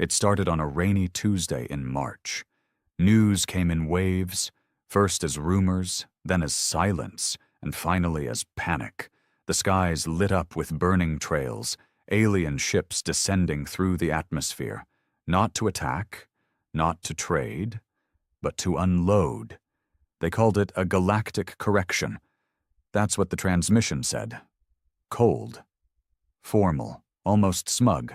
It started on a rainy Tuesday in March. News came in waves, first as rumors, then as silence, and finally as panic. The skies lit up with burning trails, alien ships descending through the atmosphere, not to attack, not to trade, but to unload. They called it a galactic correction. That's what the transmission said. Cold, formal, almost smug.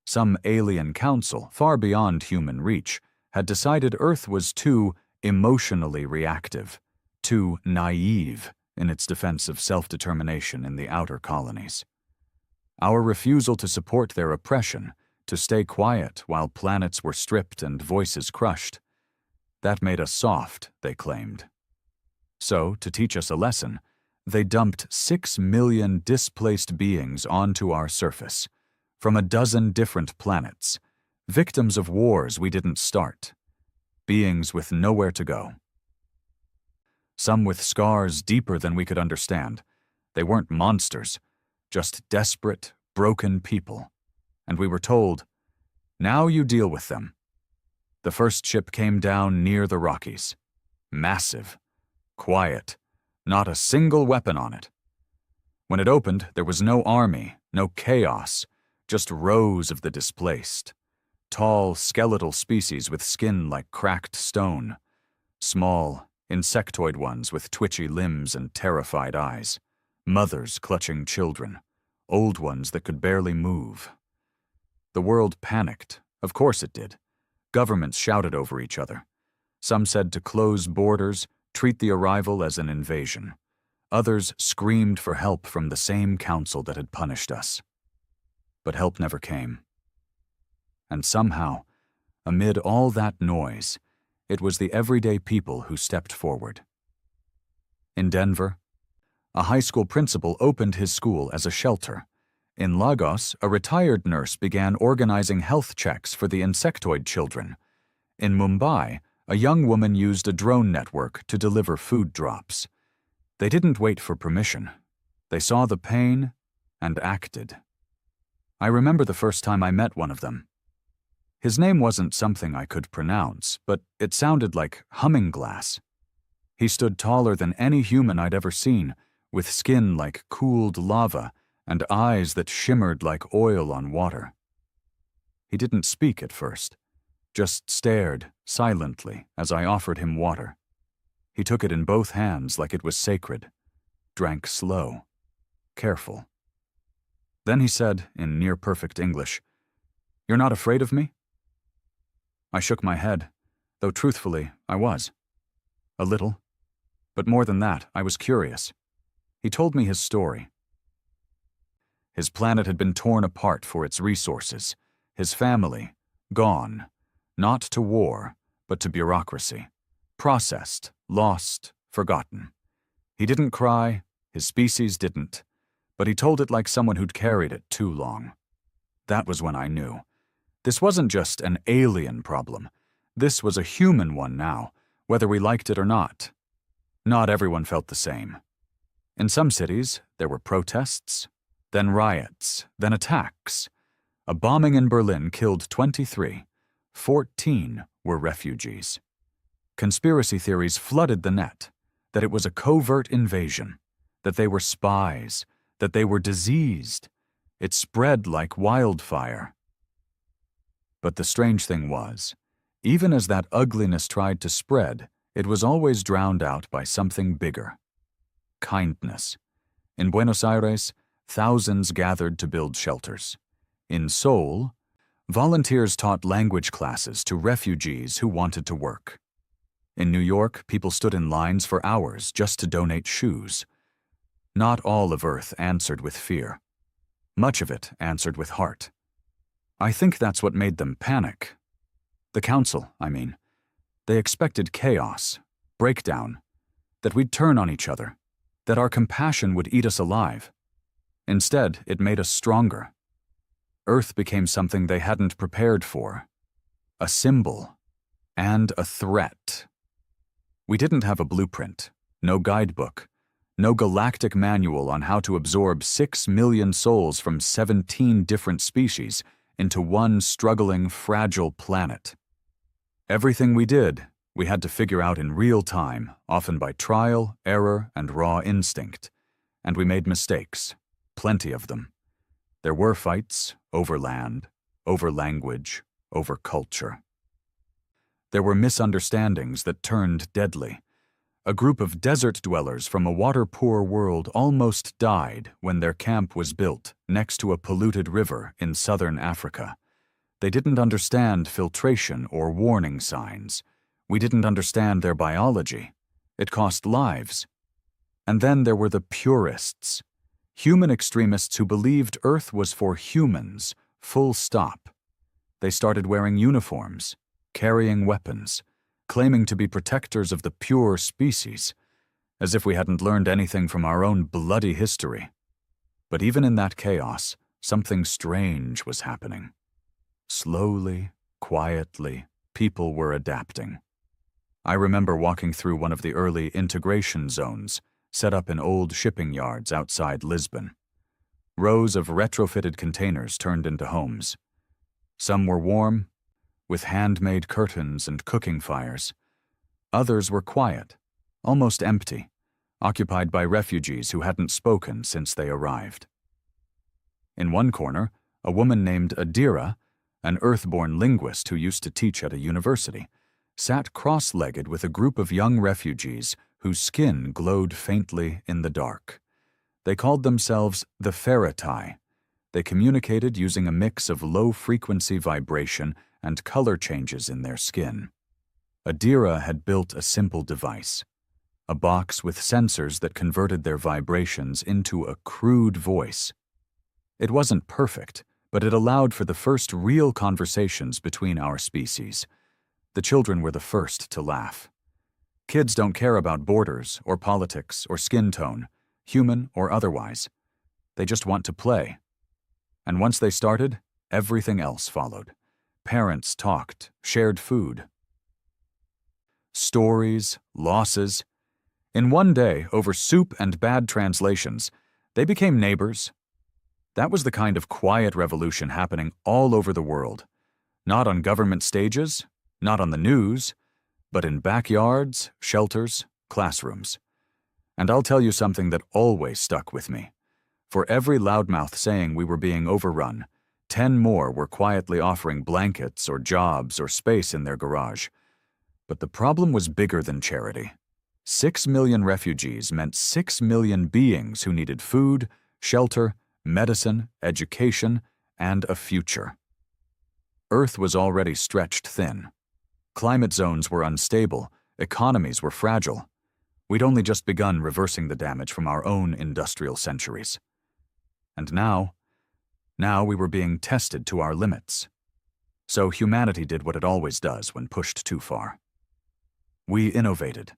Some alien council, far beyond human reach, had decided Earth was too emotionally reactive, too naive in its defense of self-determination in the outer colonies. Our refusal to support their oppression, to stay quiet while planets were stripped and voices crushed, that made us soft, they claimed. So, to teach us a lesson, they dumped 6 million displaced beings onto our surface, from a dozen different planets, victims of wars we didn't start, beings with nowhere to go. Some with scars deeper than we could understand. They weren't monsters, just desperate, broken people. And we were told, now you deal with them. The first ship came down near the Rockies. Massive, quiet, not a single weapon on it. When it opened, there was no army, no chaos, just rows of the displaced. Tall, skeletal species with skin like cracked stone. Small, insectoid ones with twitchy limbs and terrified eyes. Mothers clutching children. Old ones that could barely move. The world panicked. Of course it did. Governments shouted over each other. Some said to close borders, treat the arrival as an invasion. Others screamed for help from the same council that had punished us. But help never came. And somehow, amid all that noise, it was the everyday people who stepped forward. In Denver, a high school principal opened his school as a shelter. In Lagos, a retired nurse began organizing health checks for the insectoid children. In Mumbai, a young woman used a drone network to deliver food drops. They didn't wait for permission. They saw the pain and acted. I remember the first time I met one of them. His name wasn't something I could pronounce, but it sounded like humming glass. He stood taller than any human I'd ever seen, with skin like cooled lava and eyes that shimmered like oil on water. He didn't speak at first, just stared silently as I offered him water. He took it in both hands like it was sacred, drank slow, careful. Then he said, in near-perfect English, "You're not afraid of me?" I shook my head, though truthfully, I was. A little. But more than that, I was curious. He told me his story. His planet had been torn apart for its resources. His family, gone. Not to war, but to bureaucracy. Processed, lost, forgotten. He didn't cry, his species didn't. But he told it like someone who'd carried it too long. That was when I knew. This wasn't just an alien problem. This was a human one now, whether we liked it or not. Not everyone felt the same. In some cities, there were protests, then riots, then attacks. A bombing in Berlin killed 23. 14 were refugees. Conspiracy theories flooded the net, that it was a covert invasion, that they were spies, that they were diseased. It spread like wildfire. But the strange thing was, even as that ugliness tried to spread, it was always drowned out by something bigger. Kindness. In Buenos Aires, thousands gathered to build shelters. In Seoul, volunteers taught language classes to refugees who wanted to work. In New York, people stood in lines for hours just to donate shoes. Not all of Earth answered with fear. Much of it answered with heart. I think that's what made them panic. The council, I mean. They expected chaos, breakdown, that we'd turn on each other, that our compassion would eat us alive. Instead, it made us stronger. Earth became something they hadn't prepared for. A symbol and a threat. We didn't have a blueprint, no guidebook, no galactic manual on how to absorb 6 million souls from 17 different species into one struggling, fragile planet. Everything we did, we had to figure out in real time, often by trial, error, and raw instinct. And we made mistakes, plenty of them. There were fights over land, over language, over culture. There were misunderstandings that turned deadly. A group of desert dwellers from a water-poor world almost died when their camp was built next to a polluted river in southern Africa. They didn't understand filtration or warning signs. We didn't understand their biology. It cost lives. And then there were the purists, human extremists who believed Earth was for humans, full stop. They started wearing uniforms, carrying weapons, claiming to be protectors of the pure species, as if we hadn't learned anything from our own bloody history. But even in that chaos, something strange was happening. Slowly, quietly, people were adapting. I remember walking through one of the early integration zones, set up in old shipping yards outside Lisbon. Rows of retrofitted containers turned into homes. Some were warm, with handmade curtains and cooking fires. Others were quiet, almost empty, occupied by refugees who hadn't spoken since they arrived. In one corner, a woman named Adira, an earthborn linguist who used to teach at a university, sat cross-legged with a group of young refugees whose skin glowed faintly in the dark. They called themselves the Ferritai. They communicated using a mix of low-frequency vibration and color changes in their skin. Adira had built a simple device, a box with sensors that converted their vibrations into a crude voice. It wasn't perfect, but it allowed for the first real conversations between our species. The children were the first to laugh. Kids don't care about borders or politics or skin tone, human or otherwise. They just want to play. And once they started, everything else followed. Parents talked, shared food. Stories, losses. In one day, over soup and bad translations, they became neighbors. That was the kind of quiet revolution happening all over the world. Not on government stages, not on the news, but in backyards, shelters, classrooms. And I'll tell you something that always stuck with me. For every loudmouth saying we were being overrun, 10 more were quietly offering blankets or jobs or space in their garage. But the problem was bigger than charity. 6 million refugees meant 6 million beings who needed food, shelter, medicine, education, and a future. Earth was already stretched thin. Climate zones were unstable, economies were fragile. We'd only just begun reversing the damage from our own industrial centuries. And now we were being tested to our limits. So humanity did what it always does when pushed too far. We innovated.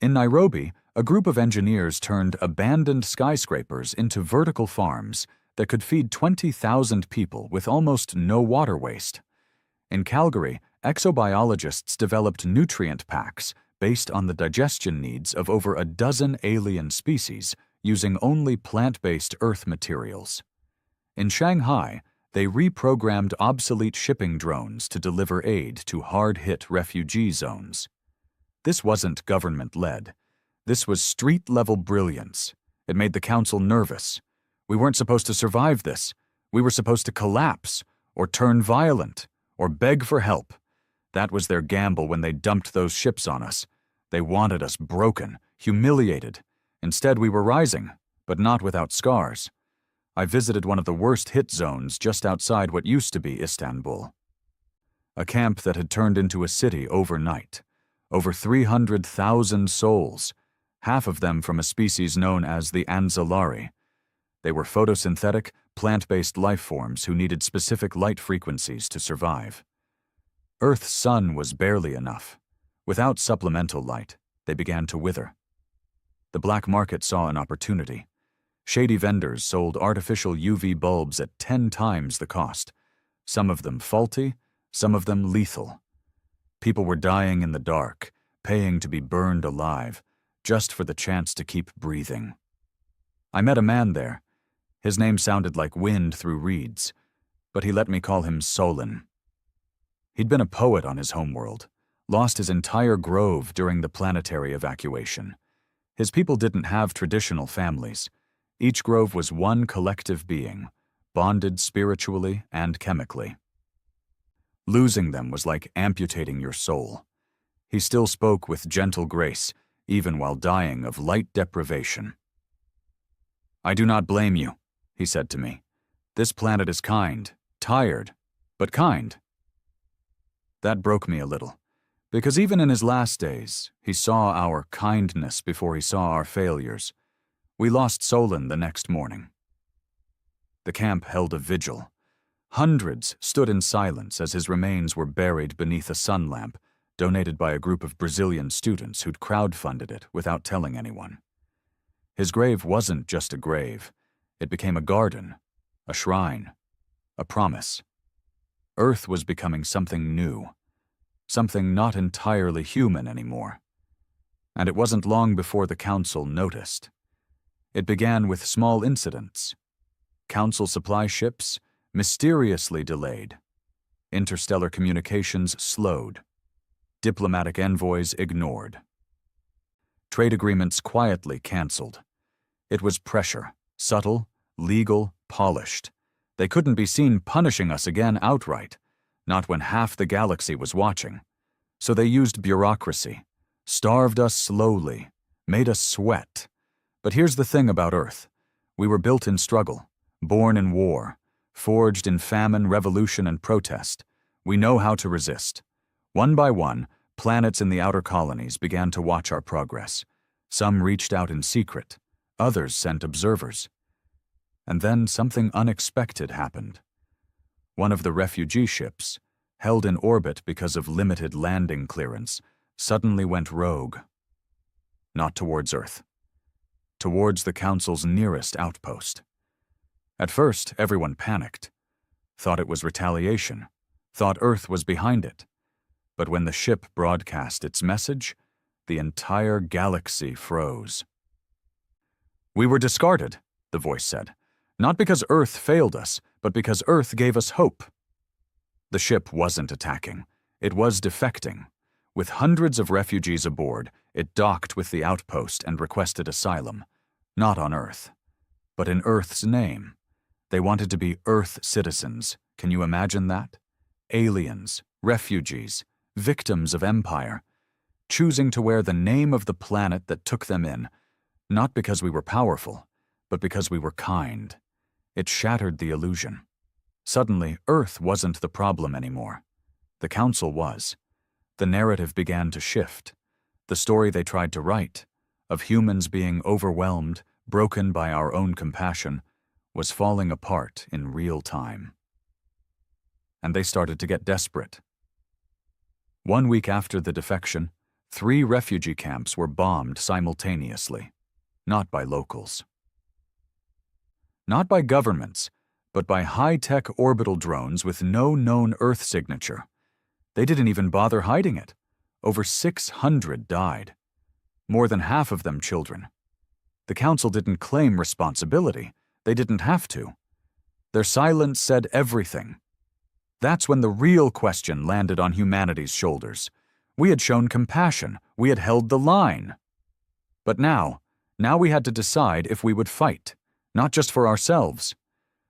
In Nairobi, a group of engineers turned abandoned skyscrapers into vertical farms that could feed 20,000 people with almost no water waste. In Calgary, exobiologists developed nutrient packs based on the digestion needs of over a dozen alien species using only plant-based earth materials. In Shanghai, they reprogrammed obsolete shipping drones to deliver aid to hard-hit refugee zones. This wasn't government-led. This was street-level brilliance. It made the council nervous. We weren't supposed to survive this. We were supposed to collapse, or turn violent, or beg for help. That was their gamble when they dumped those ships on us. They wanted us broken, humiliated. Instead, we were rising, but not without scars. I visited one of the worst hit zones just outside what used to be Istanbul. A camp that had turned into a city overnight. Over 300,000 souls, half of them from a species known as the Anzalari. They were photosynthetic, plant-based life forms who needed specific light frequencies to survive. Earth's sun was barely enough. Without supplemental light, they began to wither. The black market saw an opportunity. Shady vendors sold artificial UV bulbs at 10 times the cost, some of them faulty, some of them lethal. People were dying in the dark, paying to be burned alive, just for the chance to keep breathing. I met a man there. His name sounded like wind through reeds. but he let me call him Solon. He'd been a poet on his homeworld, lost his entire grove during the planetary evacuation. His people didn't have traditional families. Each grove was one collective being, bonded spiritually and chemically. Losing them was like amputating your soul. He still spoke with gentle grace, even while dying of light deprivation. "I do not blame you," he said to me. "This planet is kind, tired, but kind." That broke me a little, because even in his last days, he saw our kindness before he saw our failures. We lost Solon the next morning. The camp held a vigil. Hundreds stood in silence as his remains were buried beneath a sun lamp donated by a group of Brazilian students who'd crowdfunded it without telling anyone. His grave wasn't just a grave. It became a garden, a shrine, a promise. Earth was becoming something new, something not entirely human anymore. And it wasn't long before the council noticed. It began with small incidents. Council supply ships mysteriously delayed. Interstellar communications slowed. Diplomatic envoys ignored. Trade agreements quietly canceled. It was pressure, subtle, legal, polished. They couldn't be seen punishing us again outright, not when half the galaxy was watching. So they used bureaucracy, starved us slowly, made us sweat. But here's the thing about Earth. We were built in struggle, born in war, forged in famine, revolution, and protest. We know how to resist. One by one, planets in the outer colonies began to watch our progress. Some reached out in secret. Others sent observers. And then something unexpected happened. One of the refugee ships, held in orbit because of limited landing clearance, suddenly went rogue. Not towards Earth. Towards the Council's nearest outpost. At first, everyone panicked. Thought it was retaliation. Thought Earth was behind it. But when the ship broadcast its message, the entire galaxy froze. "We were discarded," the voice said. "Not because Earth failed us, but because Earth gave us hope." The ship wasn't attacking. It was defecting. With hundreds of refugees aboard, it docked with the outpost and requested asylum. Not on Earth, but in Earth's name. They wanted to be Earth citizens. Can you imagine that? Aliens, refugees, victims of empire, choosing to wear the name of the planet that took them in, not because we were powerful, but because we were kind. It shattered the illusion. Suddenly, Earth wasn't the problem anymore. The Council was. The narrative began to shift. The story they tried to write, of humans being overwhelmed, broken by our own compassion, was falling apart in real time. And they started to get desperate. 1 week after the defection, 3 refugee camps were bombed simultaneously, not by locals. Not by governments, but by high-tech orbital drones with no known Earth signature. They didn't even bother hiding it. Over 600 died. More than half of them children. The Council didn't claim responsibility. They didn't have to. Their silence said everything. That's when the real question landed on humanity's shoulders. We had shown compassion. We had held the line. But now we had to decide if we would fight, not just for ourselves,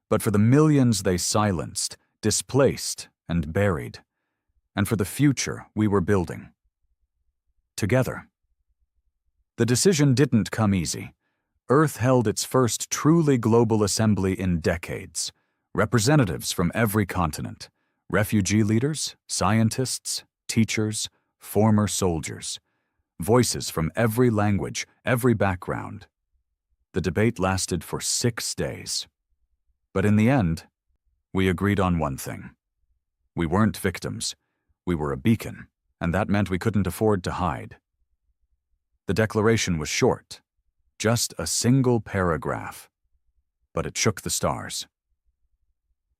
but for the millions they silenced, displaced, and buried, and for the future we were building. Together. The decision didn't come easy. Earth held its first truly global assembly in decades. Representatives from every continent. Refugee leaders, scientists, teachers, former soldiers. Voices from every language, every background. The debate lasted for 6 days. But in the end, we agreed on one thing. We weren't victims. We were a beacon, and that meant we couldn't afford to hide. The declaration was short, just a single paragraph, but it shook the stars.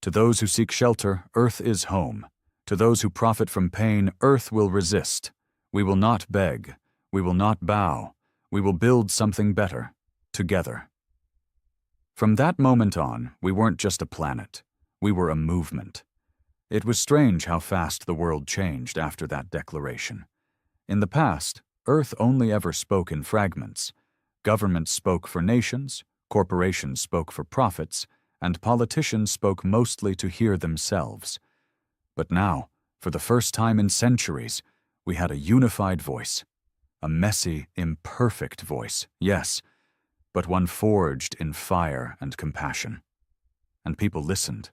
To those who seek shelter, Earth is home. To those who profit from pain, Earth will resist. We will not beg. We will not bow. We will build something better, together. From that moment on, we weren't just a planet. We were a movement. It was strange how fast the world changed after that declaration. In the past, Earth only ever spoke in fragments. Governments spoke for nations, corporations spoke for profits, and politicians spoke mostly to hear themselves. But now, for the first time in centuries, we had a unified voice. A messy, imperfect voice, yes, but one forged in fire and compassion. And people listened.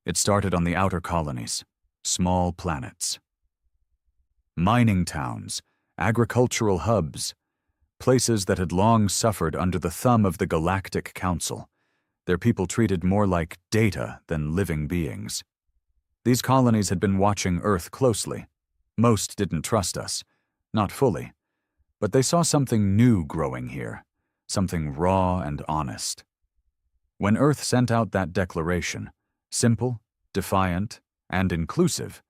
It started on the outer colonies, small planets. Mining towns, agricultural hubs, places that had long suffered under the thumb of the Galactic Council, their people treated more like data than living beings. These colonies had been watching Earth closely. Most didn't trust us, not fully, but they saw something new growing here, something raw and honest. When Earth sent out that declaration, simple, defiant, and inclusive,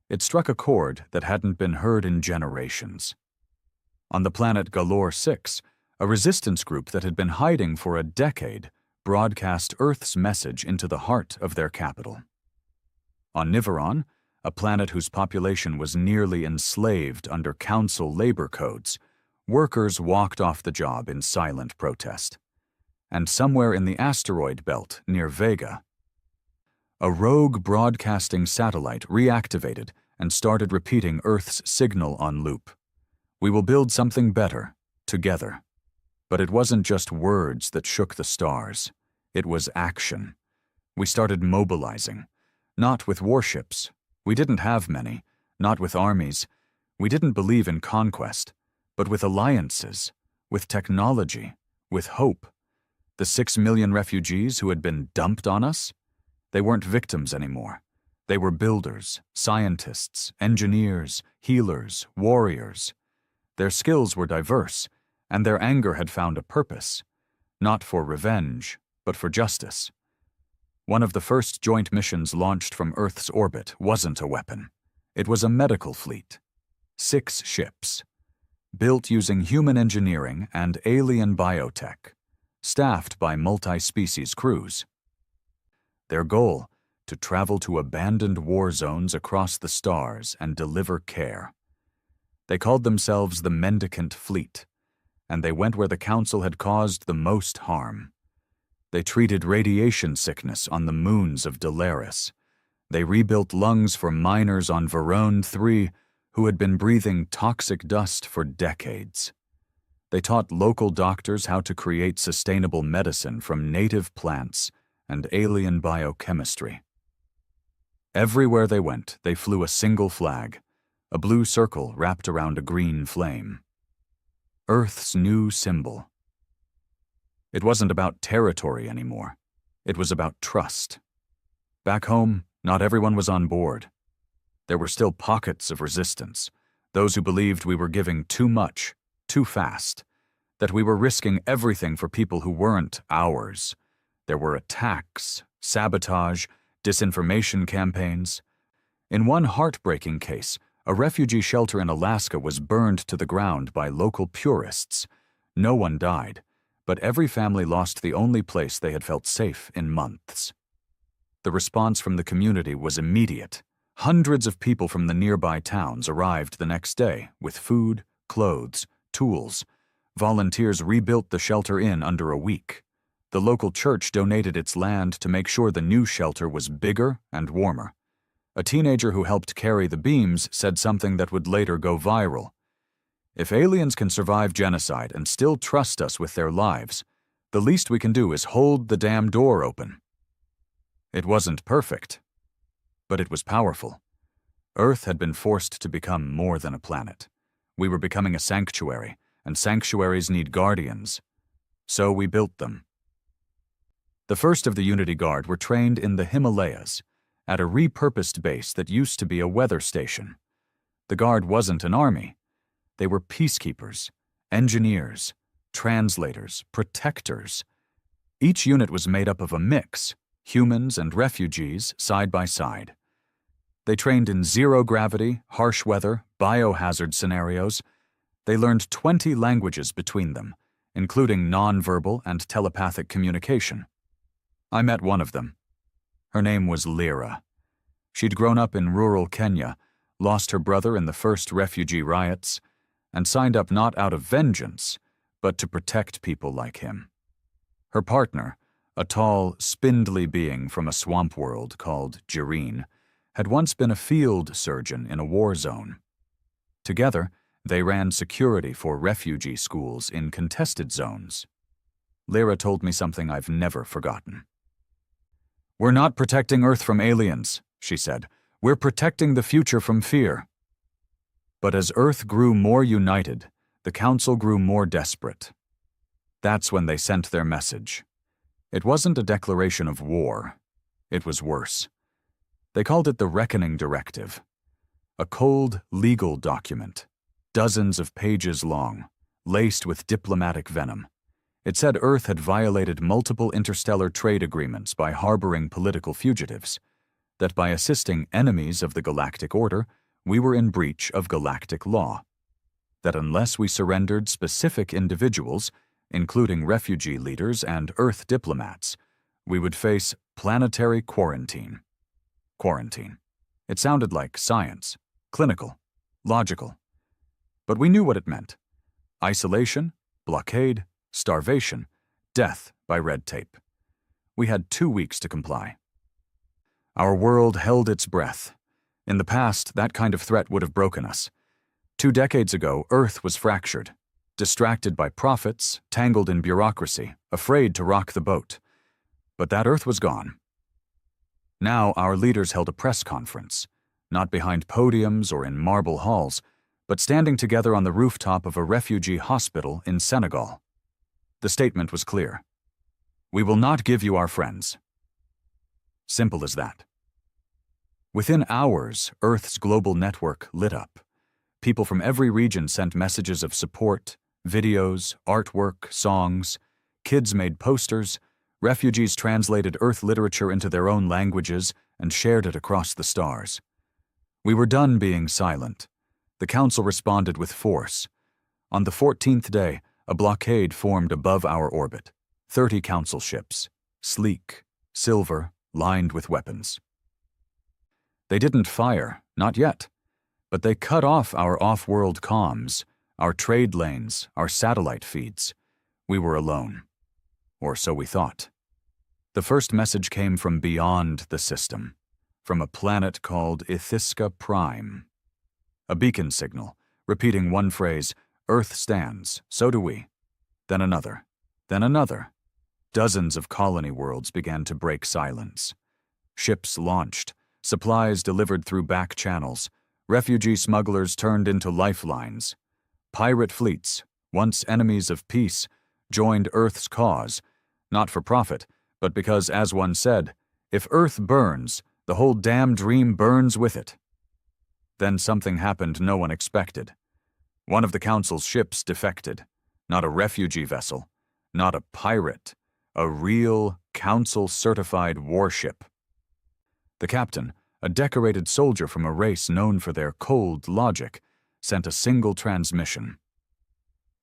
it struck a chord that hadn't been heard in generations. On the planet Galore 6, a resistance group that had been hiding for a decade broadcast Earth's message into the heart of their capital. On Niveron, a planet whose population was nearly enslaved under council labor codes, workers walked off the job in silent protest. And somewhere in the asteroid belt near Vega, a rogue broadcasting satellite reactivated and started repeating Earth's signal on loop. We will build something better, together. But it wasn't just words that shook the stars. It was action. We started mobilizing. Not with warships. We didn't have many. Not with armies. We didn't believe in conquest. But with alliances. With technology. With hope. The 6 million refugees who had been dumped on us? They weren't victims anymore. They were builders, scientists, engineers, healers, warriors. Their skills were diverse, and their anger had found a purpose, not for revenge, but for justice. One of the first joint missions launched from Earth's orbit wasn't a weapon. It was a medical fleet. 6 ships, built using human engineering and alien biotech, staffed by multi-species crews. Their goal, to travel to abandoned war zones across the stars and deliver care. They called themselves the Mendicant Fleet, and they went where the Council had caused the most harm. They treated radiation sickness on the moons of Delaris. They rebuilt lungs for miners on Verone 3 who had been breathing toxic dust for decades. They taught local doctors how to create sustainable medicine from native plants and alien biochemistry. Everywhere they went, they flew a single flag, a blue circle wrapped around a green flame. Earth's new symbol. It wasn't about territory anymore. It was about trust. Back home, not everyone was on board. There were still pockets of resistance, those who believed we were giving too much, too fast, that we were risking everything for people who weren't ours. There were attacks, sabotage, disinformation campaigns. In one heartbreaking case, a refugee shelter in Alaska was burned to the ground by local purists. No one died, but every family lost the only place they had felt safe in months. The response from the community was immediate. Hundreds of people from the nearby towns arrived the next day with food, clothes, tools. Volunteers rebuilt the shelter in under a week. The local church donated its land to make sure the new shelter was bigger and warmer. A teenager who helped carry the beams said something that would later go viral. If aliens can survive genocide and still trust us with their lives, the least we can do is hold the damn door open. It wasn't perfect, but it was powerful. Earth had been forced to become more than a planet. We were becoming a sanctuary, and sanctuaries need guardians. So we built them. The first of the Unity Guard were trained in the Himalayas, at a repurposed base that used to be a weather station. The Guard wasn't an army. They were peacekeepers, engineers, translators, protectors. Each unit was made up of a mix, humans and refugees side by side. They trained in zero-gravity, harsh weather, biohazard scenarios. They learned 20 languages between them, including nonverbal and telepathic communication. I met one of them. Her name was Lyra. She'd grown up in rural Kenya, lost her brother in the first refugee riots, and signed up not out of vengeance, but to protect people like him. Her partner, a tall, spindly being from a swamp world called Jireen, had once been a field surgeon in a war zone. Together, they ran security for refugee schools in contested zones. Lyra told me something I've never forgotten. "We're not protecting Earth from aliens," she said. "We're protecting the future from fear." But as Earth grew more united, the Council grew more desperate. That's when they sent their message. It wasn't a declaration of war. It was worse. They called it the Reckoning Directive. A cold, legal document, dozens of pages long, laced with diplomatic venom. It said Earth had violated multiple interstellar trade agreements by harboring political fugitives, that by assisting enemies of the galactic order, we were in breach of galactic law, that unless we surrendered specific individuals, including refugee leaders and Earth diplomats, we would face planetary quarantine. Quarantine. It sounded like science, clinical, logical. But we knew what it meant. Isolation, blockade, starvation, death by red tape. We had 2 weeks to comply. Our world held its breath. In the past, that kind of threat would have broken us. 2 decades ago, Earth was fractured, distracted by profits, tangled in bureaucracy, afraid to rock the boat. But that Earth was gone. Now our leaders held a press conference, not behind podiums or in marble halls, but standing together on the rooftop of a refugee hospital in Senegal. The statement was clear. "We will not give you our friends." Simple as that. Within hours, Earth's global network lit up. People from every region sent messages of support, videos, artwork, songs. Kids made posters. Refugees translated Earth literature into their own languages and shared it across the stars. We were done being silent. The Council responded with force. On the 14th day, a blockade formed above our orbit. 30 Council ships, sleek, silver, lined with weapons. They didn't fire, not yet, but they cut off our off-world comms, our trade lanes, our satellite feeds. We were alone. Or so we thought. The first message came from beyond the system, from a planet called Ithiska Prime. A beacon signal, repeating one phrase, "Earth stands, so do we." Then another, then another. Dozens of colony worlds began to break silence. Ships launched, supplies delivered through back channels, refugee smugglers turned into lifelines. Pirate fleets, once enemies of peace, joined Earth's cause, not for profit, but because, as one said, if Earth burns, the whole damn dream burns with it. Then something happened no one expected. One of the Council's ships defected. Not a refugee vessel, not a pirate, a real Council-certified warship. The captain, a decorated soldier from a race known for their cold logic, sent a single transmission.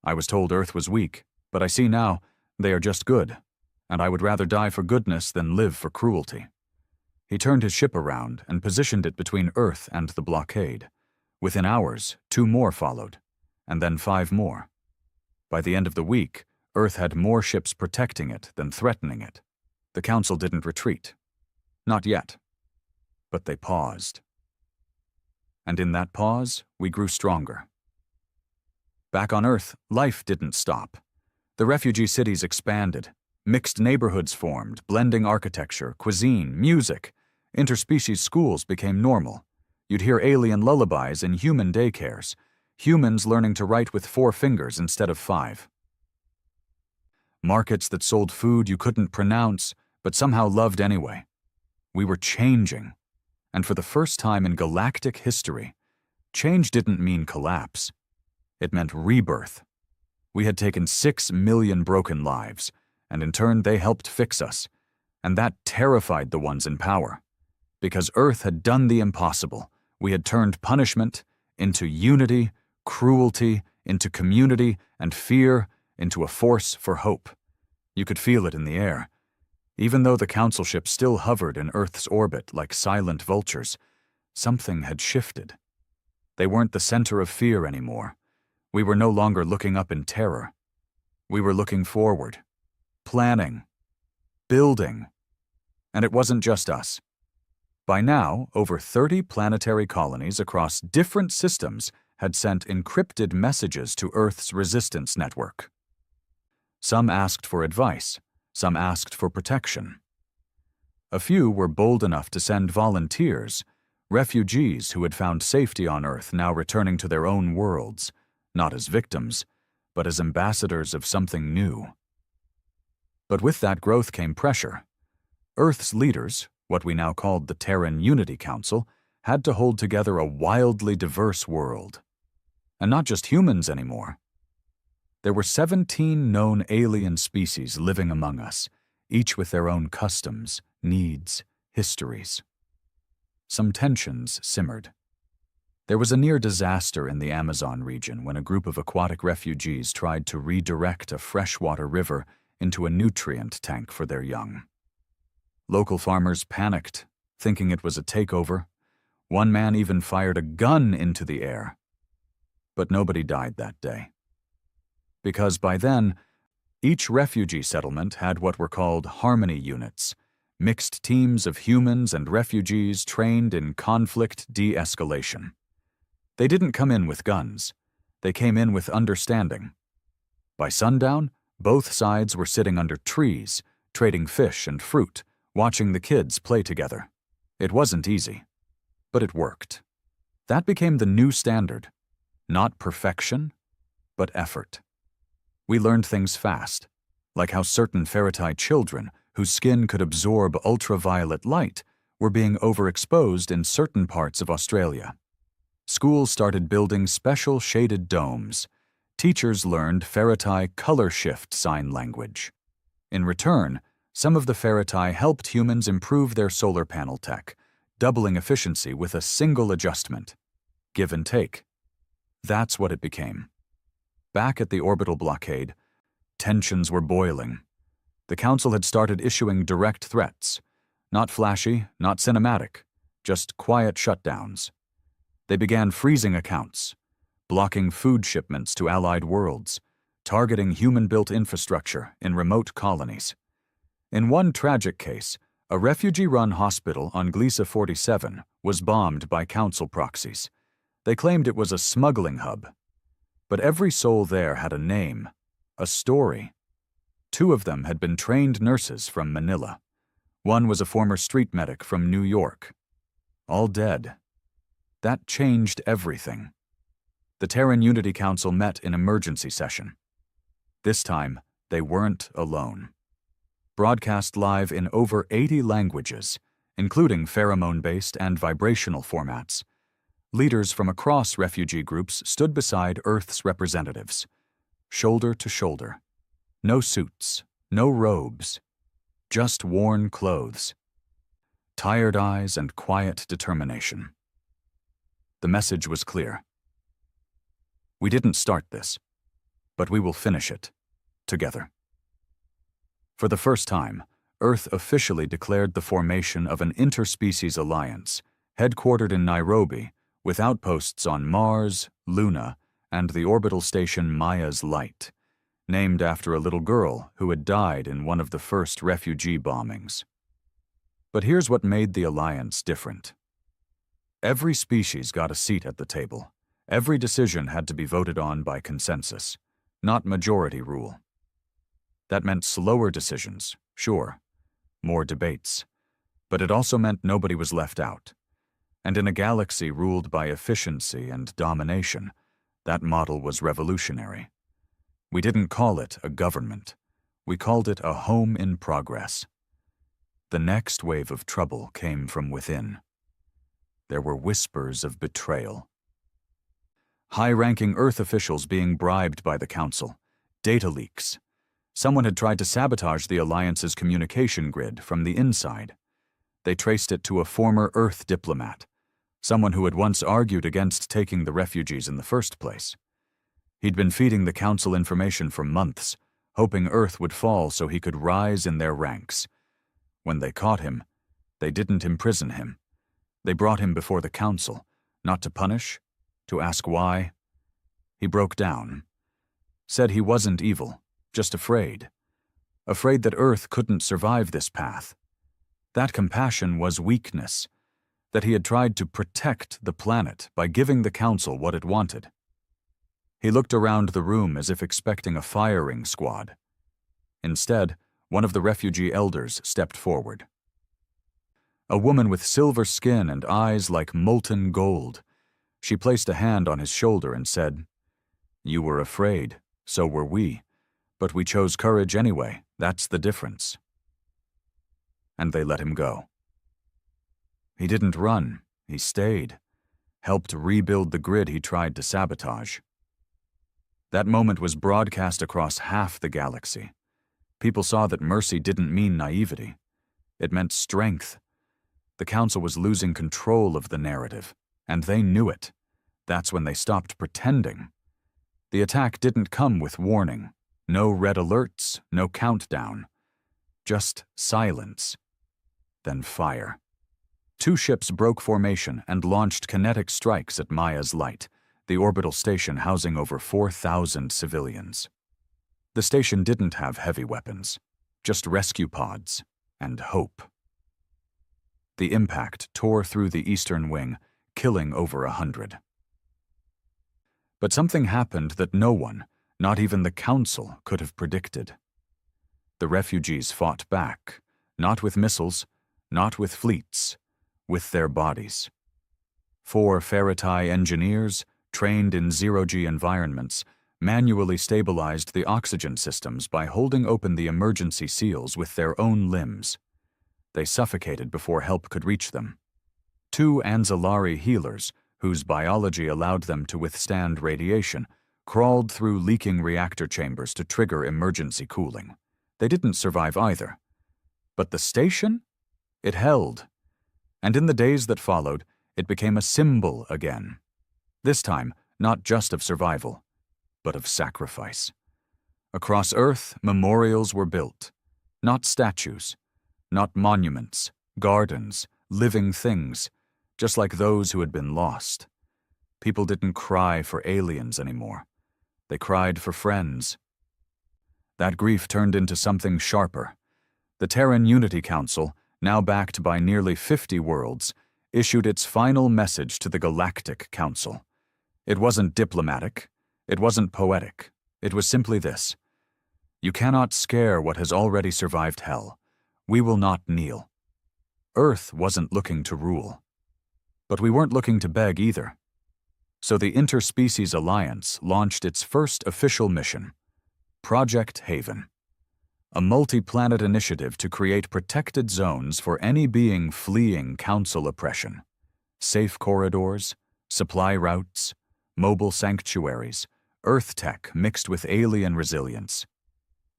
I was told Earth was weak, but I see now they are just good, and I would rather die for goodness than live for cruelty. He turned his ship around and positioned it between Earth and the blockade. Within hours, 2 more followed, and then 5 more. By the end of the week, Earth had more ships protecting it than threatening it. The Council didn't retreat. Not yet. But they paused. And in that pause, we grew stronger. Back on Earth, life didn't stop. The refugee cities expanded. Mixed neighborhoods formed, blending architecture, cuisine, music. Interspecies schools became normal. You'd hear alien lullabies in human daycares. Humans learning to write with 4 fingers instead of 5. Markets that sold food you couldn't pronounce, but somehow loved anyway. We were changing. And for the first time in galactic history, change didn't mean collapse. It meant rebirth. We had taken 6 million broken lives, and in turn they helped fix us. And that terrified the ones in power. Because Earth had done the impossible. We had turned punishment into unity, cruelty into community, and fear into a force for hope. You could feel it in the air. Even though the Council ships still hovered in Earth's orbit like silent vultures, something had shifted. They weren't the center of fear anymore. We were no longer looking up in terror. We were looking forward, planning, building. And it wasn't just us. By now, over 30 planetary colonies across different systems had sent encrypted messages to Earth's resistance network. Some asked for advice, some asked for protection. A few were bold enough to send volunteers, refugees who had found safety on Earth now returning to their own worlds, not as victims, but as ambassadors of something new. But with that growth came pressure. Earth's leaders, what we now called the Terran Unity Council, had to hold together a wildly diverse world. And not just humans anymore. There were 17 known alien species living among us, each with their own customs, needs, histories. Some tensions simmered. There was a near disaster in the Amazon region when a group of aquatic refugees tried to redirect a freshwater river into a nutrient tank for their young. Local farmers panicked, thinking it was a takeover. One man even fired a gun into the air. But nobody died that day. Because by then, each refugee settlement had what were called harmony units, mixed teams of humans and refugees trained in conflict de-escalation. They didn't come in with guns. They came in with understanding. By sundown, both sides were sitting under trees, trading fish and fruit, watching the kids play together. It wasn't easy, but it worked. That became the new standard. Not perfection, but effort. We learned things fast, like how certain ferriti children whose skin could absorb ultraviolet light were being overexposed in certain parts of Australia. Schools started building special shaded domes. Teachers learned ferriti color shift sign language. In return, some of the ferriti helped humans improve their solar panel tech, doubling efficiency with a single adjustment. Give and take. That's what it became. Back at the orbital blockade, tensions were boiling. The Council had started issuing direct threats. Not flashy, not cinematic, just quiet shutdowns. They began freezing accounts, blocking food shipments to allied worlds, targeting human-built infrastructure in remote colonies. In one tragic case, a refugee-run hospital on Gliese 47 was bombed by Council proxies. They claimed it was a smuggling hub. But every soul there had a name, a story. 2 of them had been trained nurses from Manila. One was a former street medic from New York. All dead. That changed everything. The Terran Unity Council met in emergency session. This time, they weren't alone. Broadcast live in over 80 languages, including pheromone-based and vibrational formats, leaders from across refugee groups stood beside Earth's representatives, shoulder to shoulder. No suits, no robes, just worn clothes. Tired eyes and quiet determination. The message was clear. We didn't start this, but we will finish it, together. For the first time, Earth officially declared the formation of an interspecies alliance, headquartered in Nairobi, with outposts on Mars, Luna, and the orbital station Maya's Light, named after a little girl who had died in one of the first refugee bombings. But here's what made the alliance different. Every species got a seat at the table. Every decision had to be voted on by consensus, not majority rule. That meant slower decisions, sure, more debates, but it also meant nobody was left out. And in a galaxy ruled by efficiency and domination, that model was revolutionary. We didn't call it a government. We called it a home in progress. The next wave of trouble came from within. There were whispers of betrayal. High-ranking Earth officials being bribed by the Council, data leaks. Someone had tried to sabotage the Alliance's communication grid from the inside. They traced it to a former Earth diplomat, someone who had once argued against taking the refugees in the first place. He'd been feeding the Council information for months, hoping Earth would fall so he could rise in their ranks. When they caught him, they didn't imprison him. They brought him before the council, not to punish, to ask why. He broke down, said he wasn't evil, just afraid. Afraid that Earth couldn't survive this path. That compassion was weakness, that he had tried to protect the planet by giving the council what it wanted. He looked around the room as if expecting a firing squad. Instead, one of the refugee elders stepped forward. A woman with silver skin and eyes like molten gold. She placed a hand on his shoulder and said, "You were afraid, so were we, but we chose courage anyway, that's the difference." And they let him go. He didn't run, he stayed, helped rebuild the grid he tried to sabotage. That moment was broadcast across half the galaxy. People saw that mercy didn't mean naivety. It meant strength. The council was losing control of the narrative, and they knew it. That's when they stopped pretending. The attack didn't come with warning. No red alerts, no countdown. Just silence. Then fire. 2 ships broke formation and launched kinetic strikes at Maya's Light, the orbital station housing over 4,000 civilians. The station didn't have heavy weapons, just rescue pods and hope. The impact tore through the eastern wing, killing over 100. But something happened that no one, not even the council, could have predicted. The refugees fought back, not with missiles, not with fleets, with their bodies. 4 Faratai engineers, trained in zero-G environments, manually stabilized the oxygen systems by holding open the emergency seals with their own limbs. They suffocated before help could reach them. 2 Anzalari healers, whose biology allowed them to withstand radiation, crawled through leaking reactor chambers to trigger emergency cooling. They didn't survive either. But the station? It held. And in the days that followed, it became a symbol again. This time, not just of survival, but of sacrifice. Across Earth, memorials were built. Not statues, not monuments, gardens, living things, just like those who had been lost. People didn't cry for aliens anymore. They cried for friends. That grief turned into something sharper. The Terran Unity Council, now backed by nearly 50 worlds, issued its final message to the Galactic Council. It wasn't diplomatic. It wasn't poetic. It was simply this: "You cannot scare what has already survived hell. We will not kneel." Earth wasn't looking to rule. But we weren't looking to beg either. So the Interspecies Alliance launched its first official mission, Project Haven, a multi-planet initiative to create protected zones for any being fleeing Council oppression. Safe corridors, supply routes, mobile sanctuaries, Earth tech mixed with alien resilience.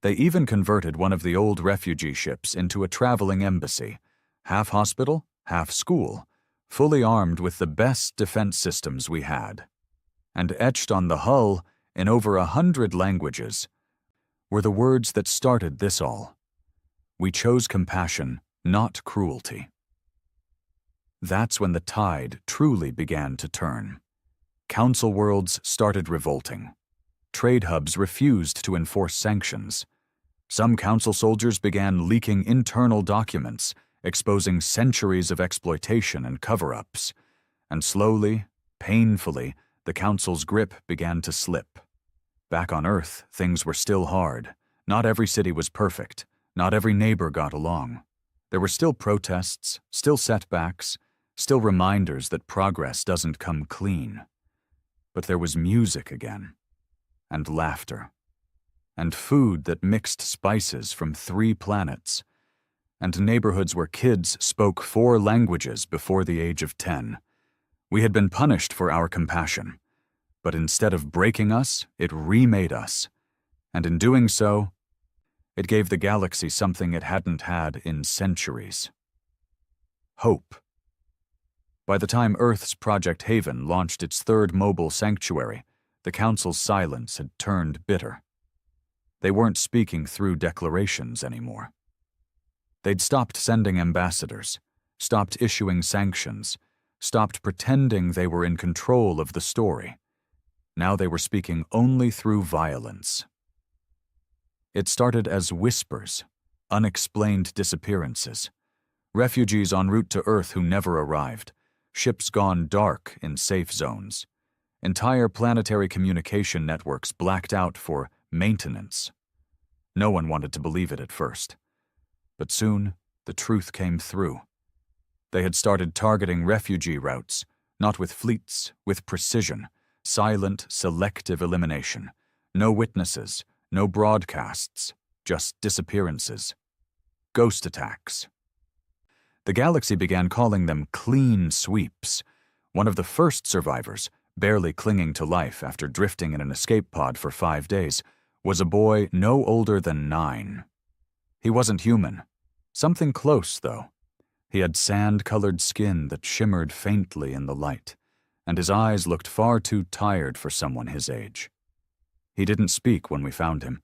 They even converted one of the old refugee ships into a traveling embassy, half hospital, half school, fully armed with the best defense systems we had. And etched on the hull, in over 100 languages, were the words that started this all: "We chose compassion, not cruelty." That's when the tide truly began to turn. Council worlds started revolting. Trade hubs refused to enforce sanctions. Some council soldiers began leaking internal documents, exposing centuries of exploitation and cover-ups. And slowly, painfully, the council's grip began to slip. Back on Earth, things were still hard. Not every city was perfect. Not every neighbor got along. There were still protests, still setbacks, still reminders that progress doesn't come clean. But there was music again, and laughter, and food that mixed spices from 3 planets, and neighborhoods where kids spoke 4 languages before the age of 10. We had been punished for our compassion, but instead of breaking us, it remade us, and in doing so, it gave the galaxy something it hadn't had in centuries: hope. By the time Earth's Project Haven launched its 3rd mobile sanctuary, the Council's silence had turned bitter. They weren't speaking through declarations anymore. They'd stopped sending ambassadors, stopped issuing sanctions, stopped pretending they were in control of the story. Now they were speaking only through violence. It started as whispers, unexplained disappearances, refugees en route to Earth who never arrived, ships gone dark in safe zones, entire planetary communication networks blacked out for maintenance. No one wanted to believe it at first. But soon, the truth came through. They had started targeting refugee routes, not with fleets, with precision, silent, selective elimination. No witnesses, no broadcasts, just disappearances. Ghost attacks. The galaxy began calling them clean sweeps. One of the first survivors, barely clinging to life after drifting in an escape pod for 5 days, was a boy no older than 9. He wasn't human. Something close, though. He had sand-colored skin that shimmered faintly in the light, and his eyes looked far too tired for someone his age. He didn't speak when we found him,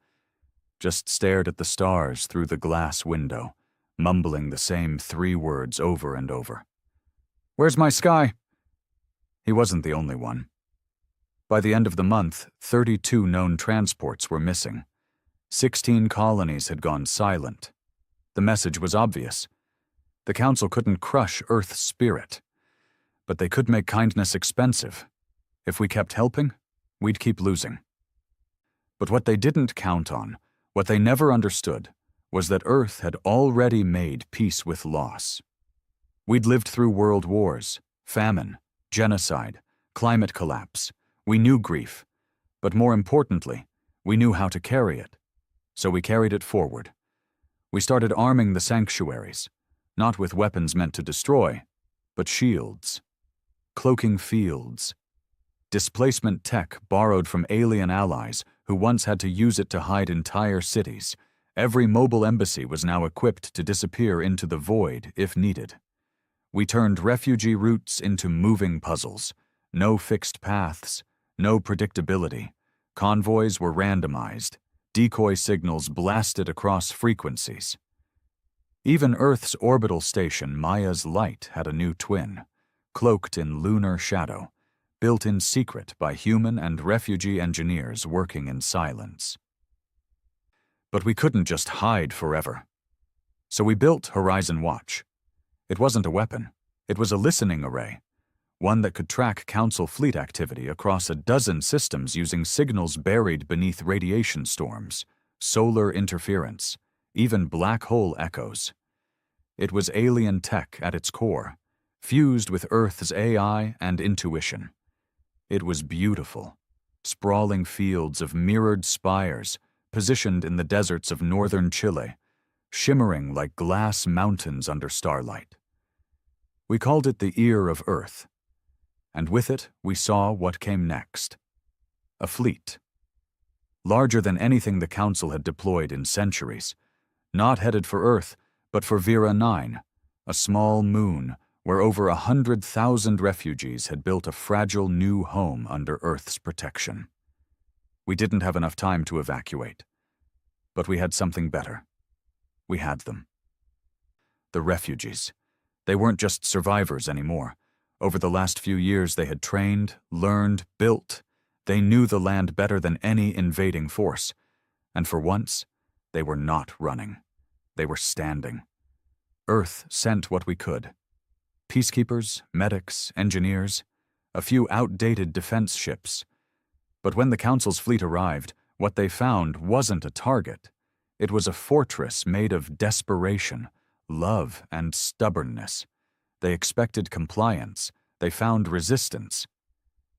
just stared at the stars through the glass window, mumbling the same 3 words over and over. "Where's my sky?" He wasn't the only one. By the end of the month, 32 known transports were missing. 16 colonies had gone silent. The message was obvious. The Council couldn't crush Earth's spirit, but they could make kindness expensive. If we kept helping, we'd keep losing. But what they didn't count on, what they never understood, was that Earth had already made peace with loss. We'd lived through world wars, famine, genocide, climate collapse. We knew grief, but more importantly, we knew how to carry it. So we carried it forward. We started arming the sanctuaries, not with weapons meant to destroy, but shields, cloaking fields, displacement tech borrowed from alien allies who once had to use it to hide entire cities. Every mobile embassy was now equipped to disappear into the void if needed. We turned refugee routes into moving puzzles. No fixed paths, no predictability. Convoys were randomized. Decoy signals blasted across frequencies. Even Earth's orbital station, Maya's Light, had a new twin, cloaked in lunar shadow, built in secret by human and refugee engineers working in silence. But we couldn't just hide forever. So we built Horizon Watch. It wasn't a weapon. It was a listening array, one that could track Council fleet activity across a dozen systems using signals buried beneath radiation storms, solar interference, even black hole echoes. It was alien tech at its core, fused with Earth's AI and intuition. It was beautiful, sprawling fields of mirrored spires positioned in the deserts of northern Chile, shimmering like glass mountains under starlight. We called it the Ear of Earth, and with it we saw what came next. A fleet. Larger than anything the Council had deployed in centuries, not headed for Earth, but for Vera 9, a small moon where over 100,000 refugees had built a fragile new home under Earth's protection. We didn't have enough time to evacuate, but we had something better. We had them. The refugees. They weren't just survivors anymore. Over the last few years they had trained, learned, built. They knew the land better than any invading force. And for once, they were not running. They were standing. Earth sent what we could. Peacekeepers, medics, engineers, a few outdated defense ships. But when the Council's fleet arrived, what they found wasn't a target. It was a fortress made of desperation, love, and stubbornness. They expected compliance. They found resistance.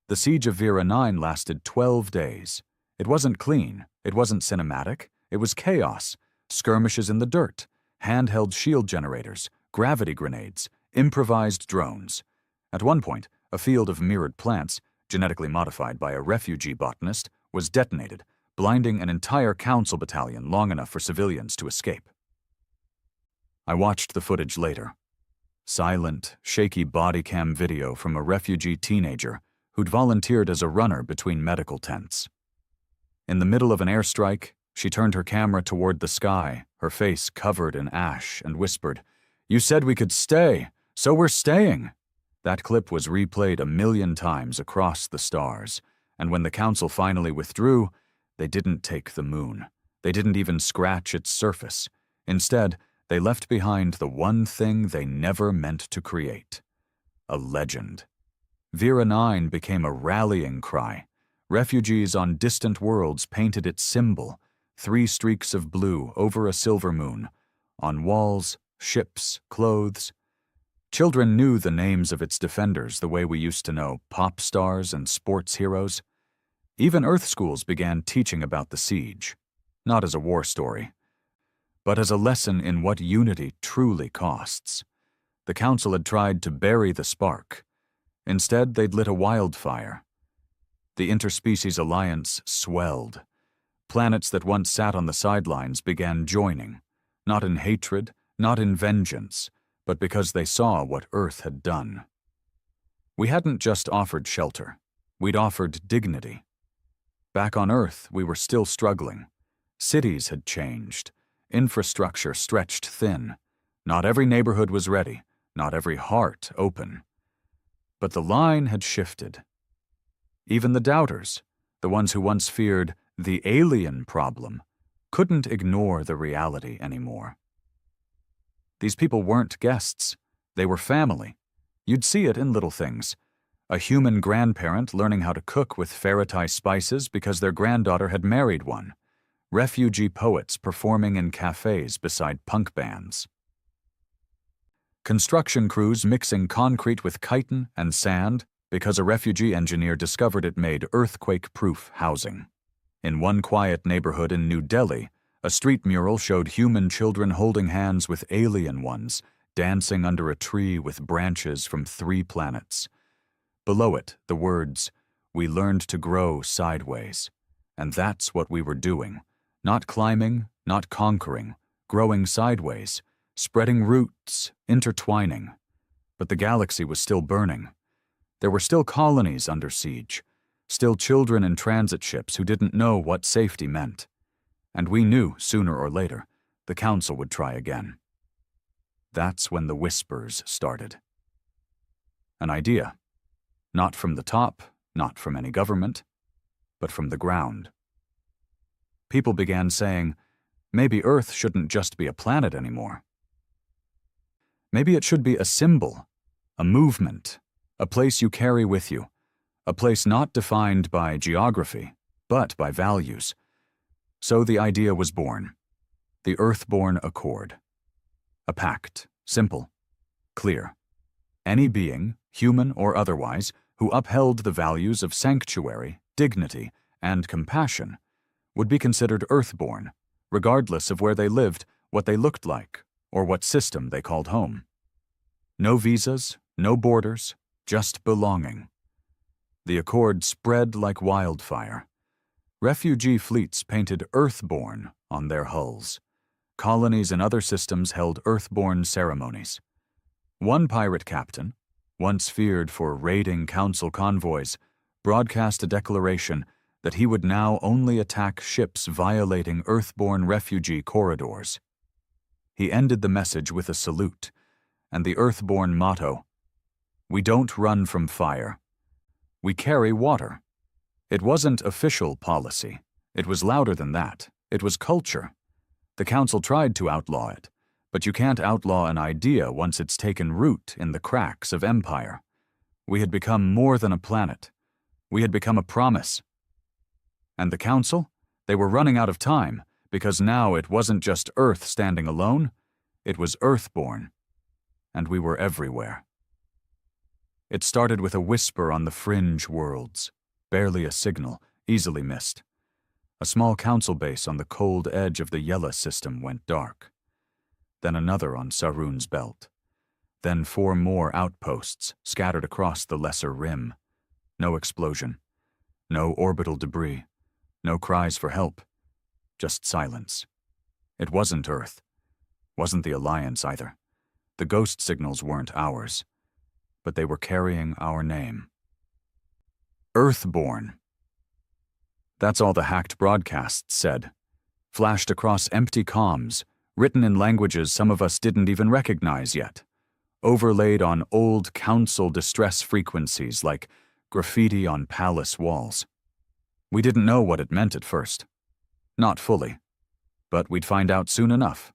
The siege of Vera 9 lasted 12 days. It wasn't clean. It wasn't cinematic. It was chaos. Skirmishes in the dirt, handheld shield generators, gravity grenades, improvised drones. At one point, a field of mirrored plants, genetically modified by a refugee botanist, was detonated, blinding an entire Council battalion long enough for civilians to escape. I watched the footage later. Silent, shaky body cam video from a refugee teenager who'd volunteered as a runner between medical tents. In the middle of an airstrike, She turned her camera toward the sky, her face covered in ash, and whispered, "You said we could stay, so we're staying." That clip was replayed 1,000,000 times across the stars, and when the council finally withdrew, they didn't take the moon. They didn't even scratch its surface. Instead, they left behind the one thing they never meant to create: a legend. Vera 9 became a rallying cry. Refugees on distant worlds painted its symbol, 3 streaks of blue over a silver moon, on walls, ships, clothes. Children knew the names of its defenders the way we used to know pop stars and sports heroes. Even Earth schools began teaching about the siege, not as a war story, but as a lesson in what unity truly costs. The Council had tried to bury the spark. Instead, they'd lit a wildfire. The interspecies alliance swelled. Planets that once sat on the sidelines began joining, not in hatred, not in vengeance, but because they saw what Earth had done. We hadn't just offered shelter. We'd offered dignity. Back on Earth, we were still struggling. Cities had changed. Infrastructure stretched thin. Not every neighborhood was ready, not every heart open. But the line had shifted. Even the doubters, the ones who once feared the alien problem, couldn't ignore the reality anymore. These people weren't guests. They were family. You'd see it in little things. A human grandparent learning how to cook with ferriti spices because their granddaughter had married one. Refugee poets performing in cafes beside punk bands. Construction crews mixing concrete with chitin and sand because a refugee engineer discovered it made earthquake-proof housing. In one quiet neighborhood in New Delhi, a street mural showed human children holding hands with alien ones, dancing under a tree with branches from 3 planets. Below it, the words, "We learned to grow sideways." And that's what we were doing. Not climbing, not conquering, growing sideways, spreading roots, intertwining. But the galaxy was still burning. There were still colonies under siege, still children in transit ships who didn't know what safety meant. And we knew, sooner or later, the Council would try again. That's when the whispers started. An idea. Not from the top, not from any government, but from the ground. People began saying, maybe Earth shouldn't just be a planet anymore. Maybe it should be a symbol, a movement, a place you carry with you, a place not defined by geography, but by values. So the idea was born, the Earthborn Accord. A pact, simple, clear. Any being, human or otherwise, who upheld the values of sanctuary, dignity, and compassion would be considered Earthborn, regardless of where they lived, what they looked like, or what system they called home. No visas, no borders, just belonging. The accord spread like wildfire. Refugee fleets painted Earthborn on their hulls. Colonies in other systems held Earthborn ceremonies. One pirate captain, once feared for raiding council convoys, broadcast a declaration that he would now only attack ships violating Earthborn refugee corridors. He ended the message with a salute, and the Earthborn motto, "We don't run from fire. We carry water." It wasn't official policy. It was louder than that. It was culture. The Council tried to outlaw it, but you can't outlaw an idea once it's taken root in the cracks of empire. We had become more than a planet. We had become a promise. And the Council? They were running out of time, because now it wasn't just Earth standing alone, it was Earthborn. And we were everywhere. It started with a whisper on the fringe worlds, barely a signal, easily missed. A small council base on the cold edge of the Yella system went dark. Then another on Sarun's belt. Then 4 more outposts scattered across the lesser rim. No explosion. No orbital debris. No cries for help. Just silence. It wasn't Earth. Wasn't the Alliance either. The ghost signals weren't ours. But they were carrying our name. Earthborn. That's all the hacked broadcasts said. flashed across empty comms, written in languages some of us didn't even recognize yet, overlaid on old council distress frequencies like graffiti on palace walls. We didn't know what it meant at first. Not fully. But we'd find out soon enough.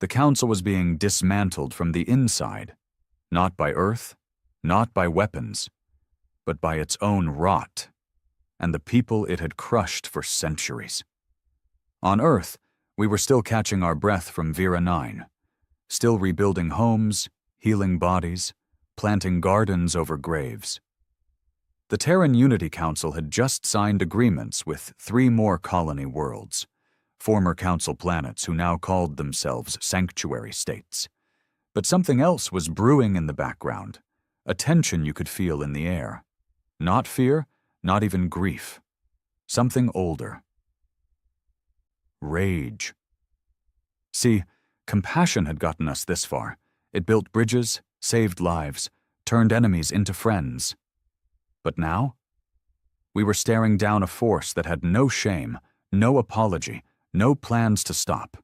The council was being dismantled from the inside, not by Earth, not by weapons, but by its own rot, and the people it had crushed for centuries. On Earth, we were still catching our breath from Vera 9, still rebuilding homes, healing bodies, planting gardens over graves. The Terran Unity Council had just signed agreements with 3 more colony worlds, former council planets who now called themselves sanctuary states. But something else was brewing in the background, a tension you could feel in the air. Not fear, not even grief. Something older. Rage. See, compassion had gotten us this far. It built bridges, saved lives, turned enemies into friends. But now? We were staring down a force that had no shame, no apology, no plans to stop.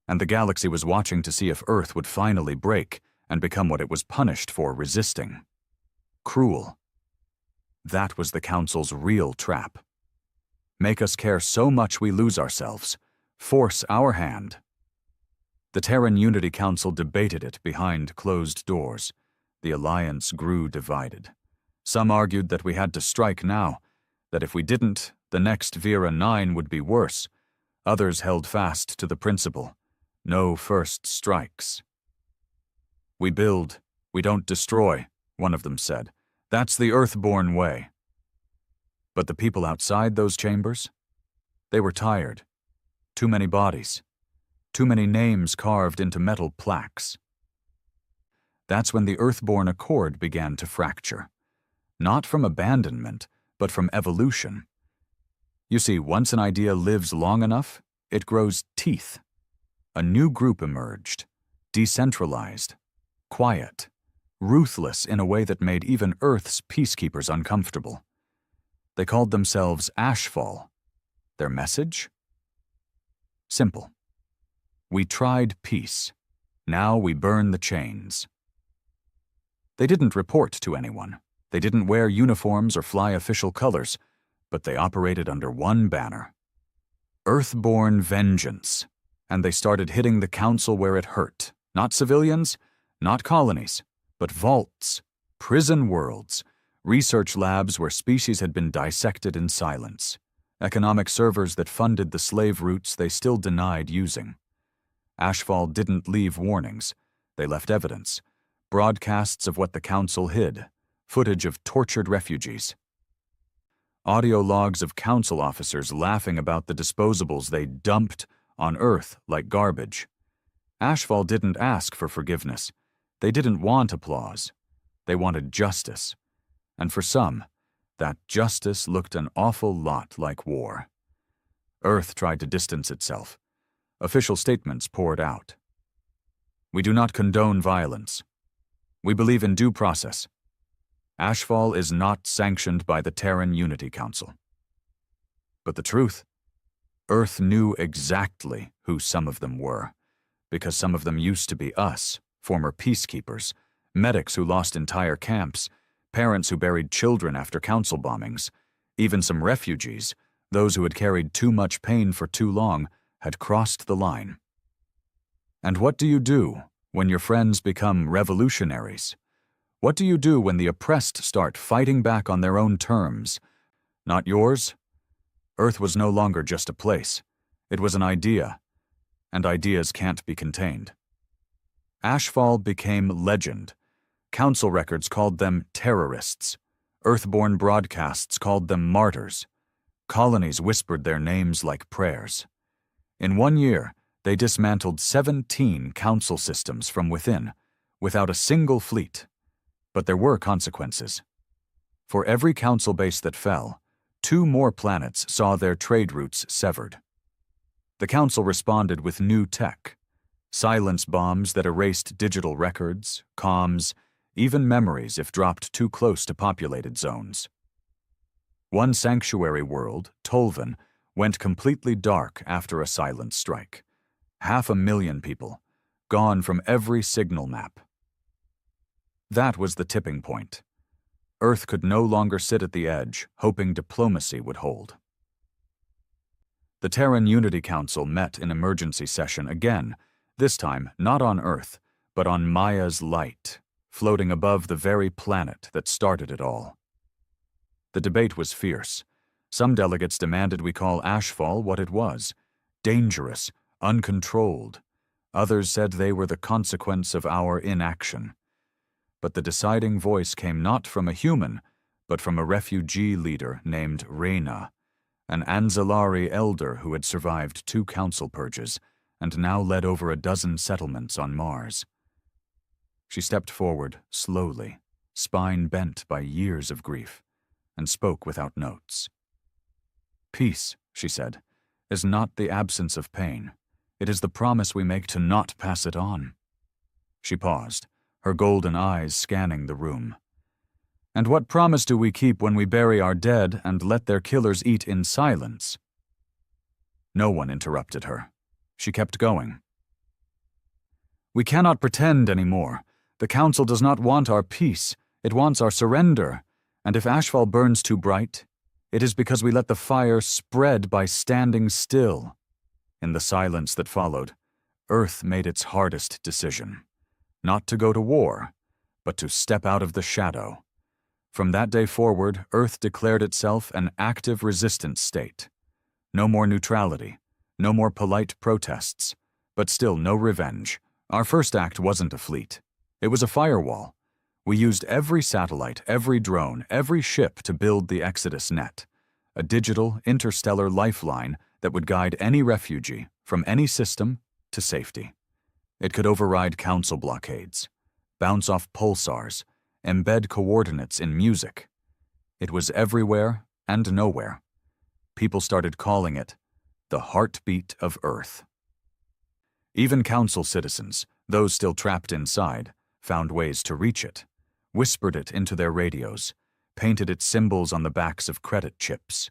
And the galaxy was watching to see if Earth would finally break and become what it was punished for resisting. Cruel. That was the Council's real trap. Make us care so much we lose ourselves. Force our hand. The Terran Unity Council debated it behind closed doors. The Alliance grew divided. Some argued that we had to strike now, that if we didn't, the next Vera 9 would be worse. Others held fast to the principle, no first strikes. We build, we don't destroy, one of them said. That's the Earthborn way. But the people outside those chambers? They were tired. Too many bodies. Too many names carved into metal plaques. That's when the Earthborn Accord began to fracture. Not from abandonment, but from evolution. You see, once an idea lives long enough, it grows teeth. A new group emerged, decentralized, quiet, ruthless in a way that made even Earth's peacekeepers uncomfortable. They called themselves Ashfall. Their message? Simple. We tried peace. Now we burn the chains. They didn't report to anyone. They didn't wear uniforms or fly official colors, but they operated under one banner. Earthborn vengeance. And they started hitting the Council where it hurt. Not civilians, not colonies, but vaults, prison worlds, research labs where species had been dissected in silence, economic servers that funded the slave routes they still denied using. Ashfall didn't leave warnings. They left evidence, broadcasts of what the Council hid, footage of tortured refugees. Audio logs of Council officers laughing about the disposables they dumped on Earth like garbage. Ashfall didn't ask for forgiveness. They didn't want applause. They wanted justice. And for some, that justice looked an awful lot like war. Earth tried to distance itself. Official statements poured out. We do not condone violence. We believe in due process. Ashfall is not sanctioned by the Terran Unity Council. But the truth? Earth knew exactly who some of them were, because some of them used to be us, former peacekeepers, medics who lost entire camps, parents who buried children after council bombings, even some refugees, those who had carried too much pain for too long, had crossed the line. And what do you do when your friends become revolutionaries? What do you do when the oppressed start fighting back on their own terms? Not yours? Earth was no longer just a place. It was an idea, and ideas can't be contained. Ashfall became legend. Council records called them terrorists. Earthborn broadcasts called them martyrs. Colonies whispered their names like prayers. In 1 year, they dismantled 17 council systems from within, without a single fleet. But there were consequences. For every council base that fell, 2 more planets saw their trade routes severed. The council responded with new tech, silence bombs that erased digital records, comms, even memories if dropped too close to populated zones. One sanctuary world, Tolvan, went completely dark after a silent strike. 500,000 people, gone from every signal map. That was the tipping point. Earth could no longer sit at the edge, hoping diplomacy would hold. The Terran Unity Council met in emergency session again, this time not on Earth, but on Maya's light, floating above the very planet that started it all. The debate was fierce. Some delegates demanded we call Ashfall what it was: dangerous, uncontrolled. Others said they were the consequence of our inaction. But the deciding voice came not from a human, but from a refugee leader named Reyna, an Anzalari elder who had survived 2 council purges and now led over a dozen settlements on Mars. She stepped forward, slowly, spine bent by years of grief, and spoke without notes. "Peace," she said, "is not the absence of pain. It is the promise we make to not pass it on." She paused, her golden eyes scanning the room. "And what promise do we keep when we bury our dead and let their killers eat in silence?" No one interrupted her. She kept going. "We cannot pretend anymore. The Council does not want our peace. It wants our surrender. And if Ashfall burns too bright, it is because we let the fire spread by standing still." In the silence that followed, Earth made its hardest decision. Not to go to war, but to step out of the shadow. From that day forward, Earth declared itself an active resistance state. No more neutrality, no more polite protests, but still no revenge. Our first act wasn't a fleet. It was a firewall. We used every satellite, every drone, every ship to build the Exodus net, a digital, interstellar lifeline that would guide any refugee, from any system, to safety. It could override council blockades, bounce off pulsars, embed coordinates in music. It was everywhere and nowhere. People started calling it the heartbeat of Earth. Even council citizens, those still trapped inside, found ways to reach it, whispered it into their radios, painted its symbols on the backs of credit chips.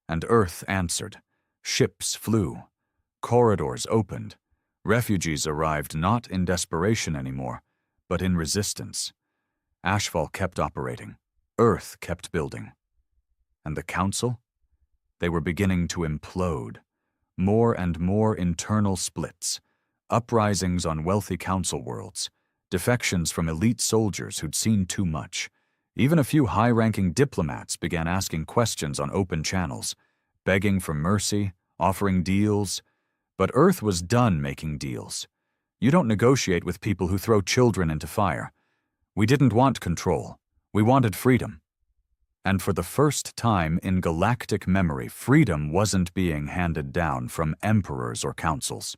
And Earth answered. Ships flew. Corridors opened. Refugees arrived not in desperation anymore, but in resistance. Ashfall kept operating. Earth kept building. And the Council? They were beginning to implode. More and more internal splits, uprisings on wealthy council worlds, defections from elite soldiers who'd seen too much. Even a few high-ranking diplomats began asking questions on open channels, begging for mercy, offering deals. But Earth was done making deals. You don't negotiate with people who throw children into fire. We didn't want control. We wanted freedom. And for the first time in galactic memory, freedom wasn't being handed down from emperors or councils.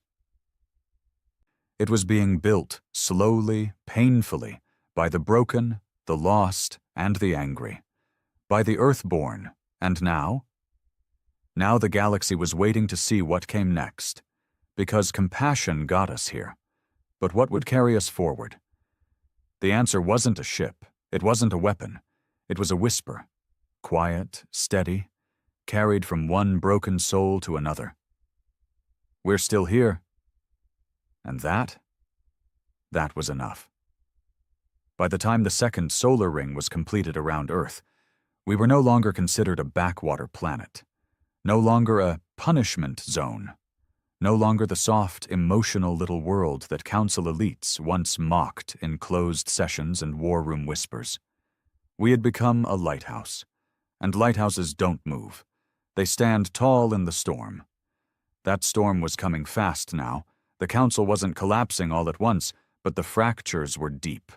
It was being built slowly, painfully, by the broken, the lost, and the angry. By the Earthborn. And now? Now the galaxy was waiting to see what came next. Because compassion got us here. But what would carry us forward? The answer wasn't a ship. It wasn't a weapon. It was a whisper. Quiet, steady, carried from one broken soul to another. We're still here. And that was enough. By the time the second solar ring was completed around Earth, we were no longer considered a backwater planet. No longer a punishment zone. No longer the soft, emotional little world that council elites once mocked in closed sessions and war room whispers. We had become a lighthouse. And lighthouses don't move. They stand tall in the storm. That storm was coming fast now. The council wasn't collapsing all at once, but the fractures were deep.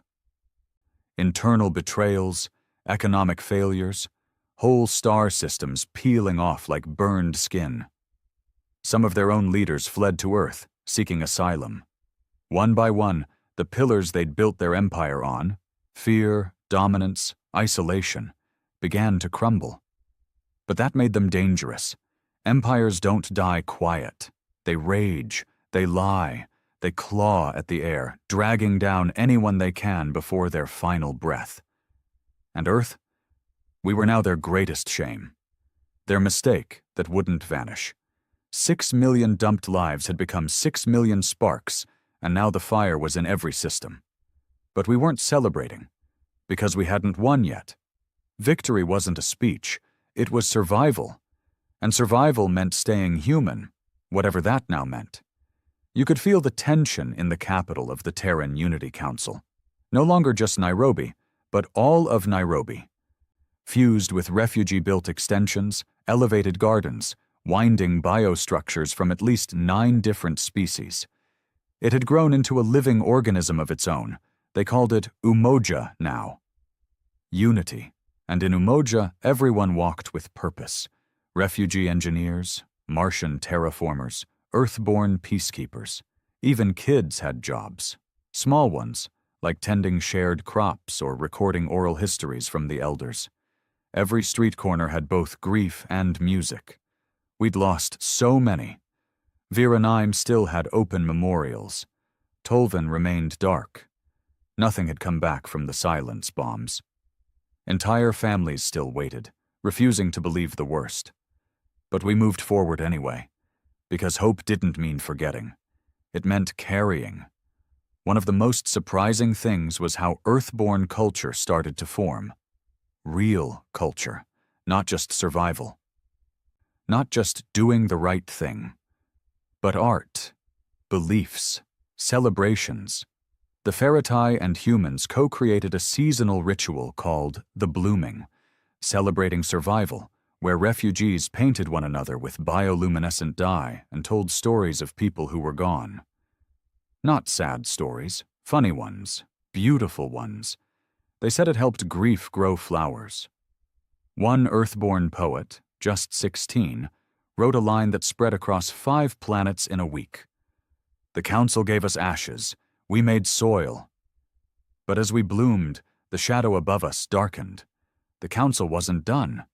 Internal betrayals, economic failures, whole star systems peeling off like burned skin. Some of their own leaders fled to Earth, seeking asylum. One by one, the pillars they'd built their empire on, fear, dominance, isolation, began to crumble. But that made them dangerous. Empires don't die quiet. They rage, they lie, they claw at the air, dragging down anyone they can before their final breath. And Earth? We were now their greatest shame. Their mistake that wouldn't vanish. 6 million dumped lives had become 6 million sparks, and now the fire was in every system. But we weren't celebrating, because we hadn't won yet. Victory wasn't a speech, it was survival. And survival meant staying human, whatever that now meant. You could feel the tension in the capital of the Terran Unity Council. No longer just Nairobi, but all of Nairobi. Fused with refugee-built extensions, elevated gardens, winding biostructures from at least 9 different species. It had grown into a living organism of its own. They called it Umoja now. Unity. And in Umoja, everyone walked with purpose. Refugee engineers, Martian terraformers, Earthborn peacekeepers. Even kids had jobs. Small ones, like tending shared crops or recording oral histories from the elders. Every street corner had both grief and music. We'd lost so many. Viranaim still had open memorials. Tolvan remained dark. Nothing had come back from the silence bombs. Entire families still waited, refusing to believe the worst. But we moved forward anyway, because hope didn't mean forgetting. It meant carrying. One of the most surprising things was how Earthborn culture started to form. Real culture, not just survival. Not just doing the right thing, but art, beliefs, celebrations. The Ferritai and humans co-created a seasonal ritual called the Blooming, celebrating survival, where refugees painted one another with bioluminescent dye and told stories of people who were gone. Not sad stories, funny ones, beautiful ones. They said it helped grief grow flowers. One Earthborn poet, just 16, wrote a line that spread across 5 planets in a week. The council gave us ashes, we made soil. But as we bloomed, the shadow above us darkened. The council wasn't done.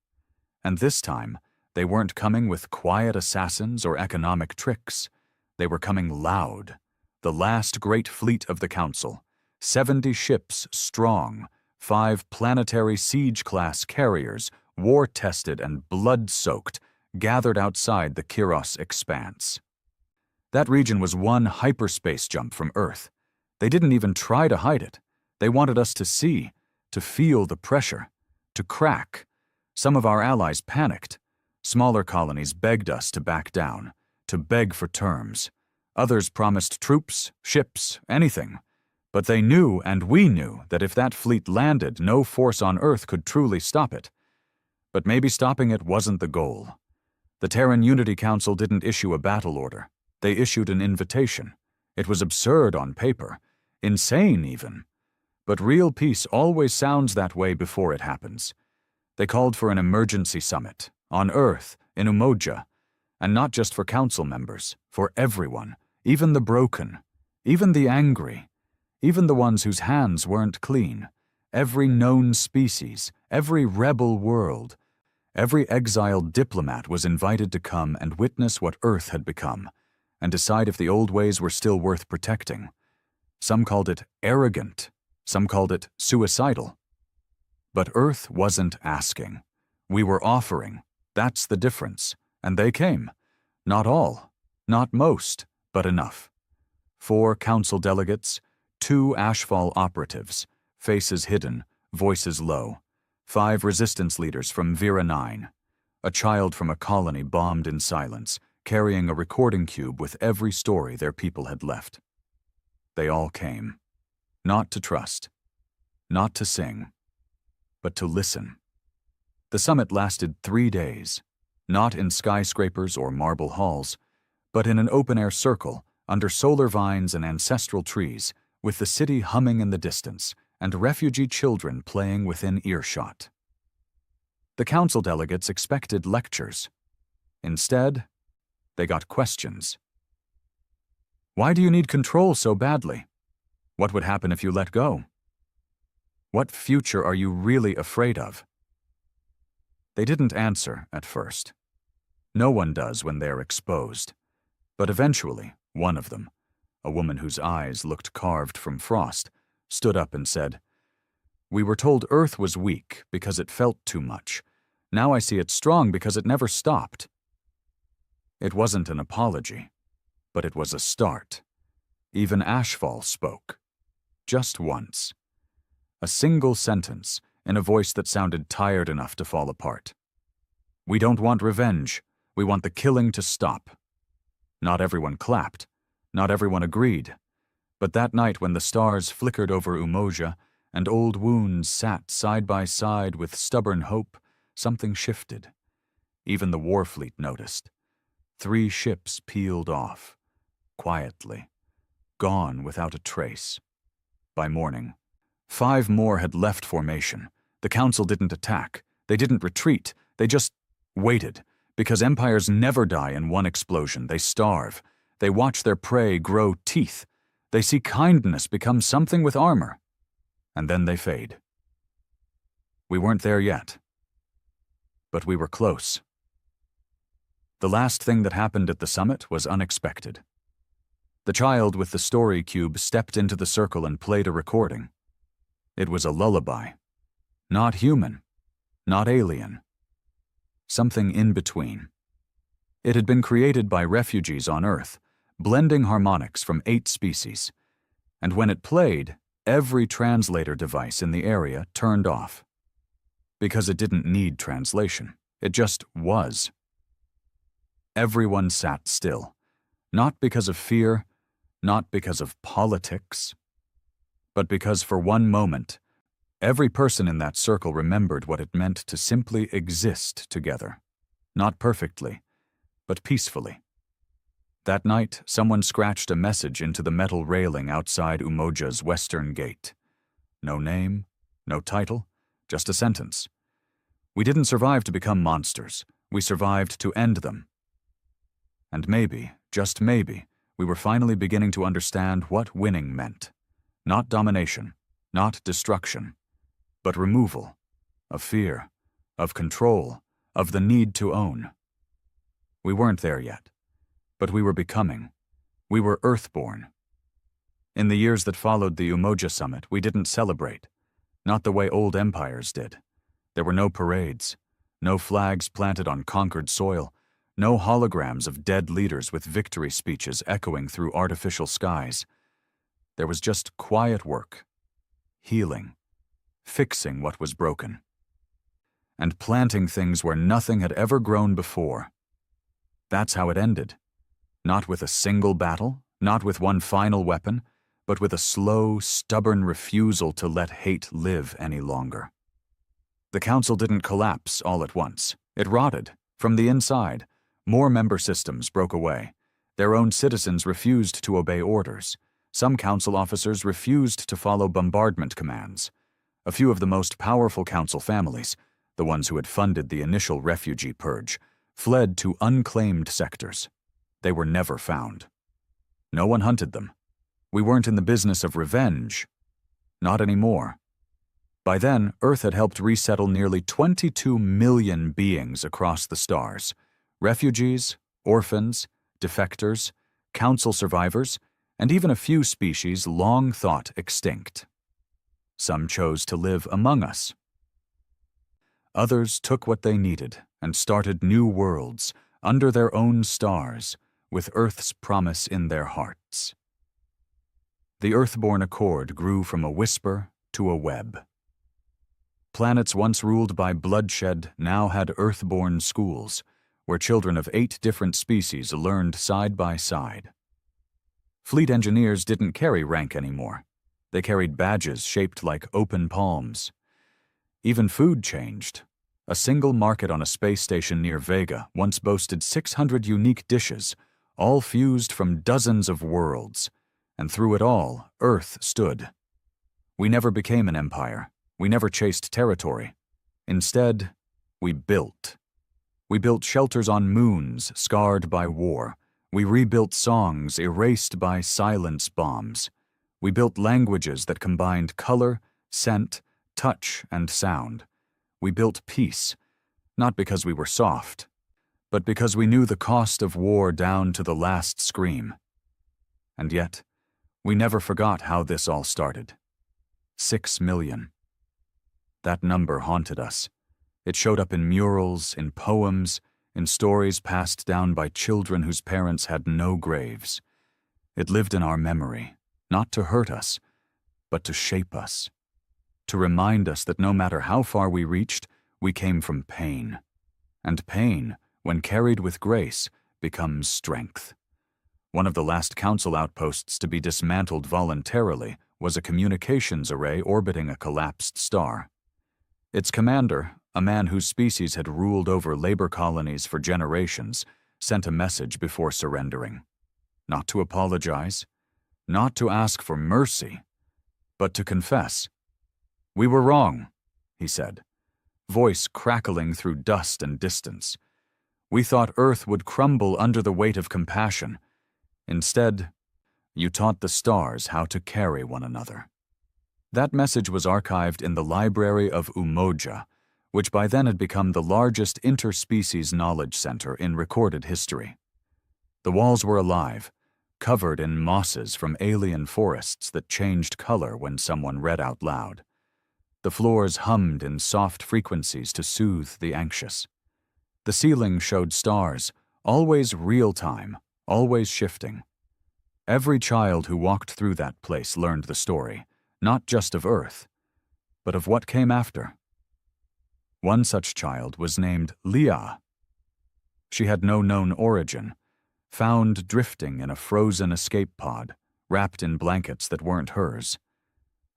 And this time, they weren't coming with quiet assassins or economic tricks. They were coming loud. The last great fleet of the council, 70 ships strong, 5 planetary siege-class carriers, war-tested and blood-soaked, gathered outside the Kiros expanse. That region was one hyperspace jump from Earth. They didn't even try to hide it. They wanted us to see, to feel the pressure, to crack. Some of our allies panicked. Smaller colonies begged us to back down, to beg for terms. Others promised troops, ships, anything. But they knew, and we knew, that if that fleet landed, no force on Earth could truly stop it. But maybe stopping it wasn't the goal. The Terran Unity Council didn't issue a battle order. They issued an invitation. It was absurd on paper, insane even. But real peace always sounds that way before it happens. They called for an emergency summit, on Earth, in Umoja, and not just for council members, for everyone, even the broken, even the angry, even the ones whose hands weren't clean, every known species, every rebel world, every exiled diplomat was invited to come and witness what Earth had become, and decide if the old ways were still worth protecting. Some called it arrogant, some called it suicidal. But Earth wasn't asking. We were offering. That's the difference. And they came. Not all, not most, but enough. 4 council delegates, 2 Ashfall operatives, faces hidden, voices low. 5 resistance leaders from Vera 9. A child from a colony bombed in silence, carrying a recording cube with every story their people had left. They all came. Not to trust. Not to sing. But to listen. The summit lasted 3 days, not in skyscrapers or marble halls, but in an open-air circle under solar vines and ancestral trees, with the city humming in the distance and refugee children playing within earshot. The council delegates expected lectures. Instead, they got questions. Why do you need control so badly? What would happen if you let go? What future are you really afraid of? They didn't answer at first. No one does when they're exposed. But eventually, one of them, a woman whose eyes looked carved from frost, stood up and said, "We were told Earth was weak because it felt too much. Now I see it strong because it never stopped. It wasn't an apology, but it was a start. Even Ashfall spoke. Just once. A single sentence, in a voice that sounded tired enough to fall apart. We don't want revenge. We want the killing to stop. Not everyone clapped. Not everyone agreed. But that night when the stars flickered over Umoja and old wounds sat side by side with stubborn hope, something shifted. Even the war fleet noticed. 3 ships peeled off, quietly, gone without a trace. By morning, 5 more had left formation. The Council didn't attack. They didn't retreat. They just waited, because empires never die in one explosion. They starve. They watch their prey grow teeth. They see kindness become something with armor. And then they fade. We weren't there yet. But we were close. The last thing that happened at the summit was unexpected. The child with the story cube stepped into the circle and played a recording. It was a lullaby. Not human. Not alien. Something in between. It had been created by refugees on Earth, blending harmonics from 8 species. And when it played, every translator device in the area turned off. Because it didn't need translation. It just was. Everyone sat still. Not because of fear, not because of politics, but because for one moment, every person in that circle remembered what it meant to simply exist together. Not perfectly, but peacefully. That night, someone scratched a message into the metal railing outside Umoja's western gate. No name, no title, just a sentence. We didn't survive to become monsters. We survived to end them. And maybe, just maybe, we were finally beginning to understand what winning meant. Not domination, not destruction, but removal of fear, of control, of the need to own. We weren't there yet, but we were becoming. We were Earthborn. In the years that followed the Umoja summit, we didn't celebrate, not the way old empires did. There were no parades, no flags planted on conquered soil, no holograms of dead leaders with victory speeches echoing through artificial skies. There was just quiet work, healing, fixing what was broken, and planting things where nothing had ever grown before. That's how it ended. Not with a single battle, not with one final weapon, but with a slow, stubborn refusal to let hate live any longer. The Council didn't collapse all at once. It rotted, from the inside. More member systems broke away. Their own citizens refused to obey orders. Some Council officers refused to follow bombardment commands. A few of the most powerful Council families, the ones who had funded the initial refugee purge, fled to unclaimed sectors. They were never found. No one hunted them. We weren't in the business of revenge. Not anymore. By then, Earth had helped resettle nearly 22 million beings across the stars. Refugees, orphans, defectors, Council survivors, and even a few species long thought extinct. Some chose to live among us. Others took what they needed and started new worlds under their own stars, with Earth's promise in their hearts. The Earthborn Accord grew from a whisper to a web. Planets once ruled by bloodshed now had Earthborn schools, where children of 8 different species learned side by side. Fleet engineers didn't carry rank anymore. They carried badges shaped like open palms. Even food changed. A single market on a space station near Vega once boasted 600 unique dishes, all fused from dozens of worlds. And through it all, Earth stood. We never became an empire. We never chased territory. Instead, we built. We built shelters on moons scarred by war. We rebuilt songs erased by silence bombs. We built languages that combined color, scent, touch, and sound. We built peace, not because we were soft, but because we knew the cost of war down to the last scream. And yet, we never forgot how this all started. 6 million. That number haunted us. It showed up in murals, in poems, in stories passed down by children whose parents had no graves. It lived in our memory, not to hurt us, but to shape us, to remind us that no matter how far we reached, we came from pain. And pain, when carried with grace, becomes strength. One of the last council outposts to be dismantled voluntarily was a communications array orbiting a collapsed star. Its commander, a man whose species had ruled over labor colonies for generations, sent a message before surrendering. Not to apologize, not to ask for mercy, but to confess. "We were wrong," he said, voice crackling through dust and distance. "We thought Earth would crumble under the weight of compassion. Instead, you taught the stars how to carry one another." That message was archived in the library of Umoja, which by then had become the largest interspecies knowledge center in recorded history. The walls were alive, covered in mosses from alien forests that changed color when someone read out loud. The floors hummed in soft frequencies to soothe the anxious. The ceiling showed stars, always real-time, always shifting. Every child who walked through that place learned the story, not just of Earth, but of what came after. One such child was named Leah. She had no known origin, found drifting in a frozen escape pod, wrapped in blankets that weren't hers.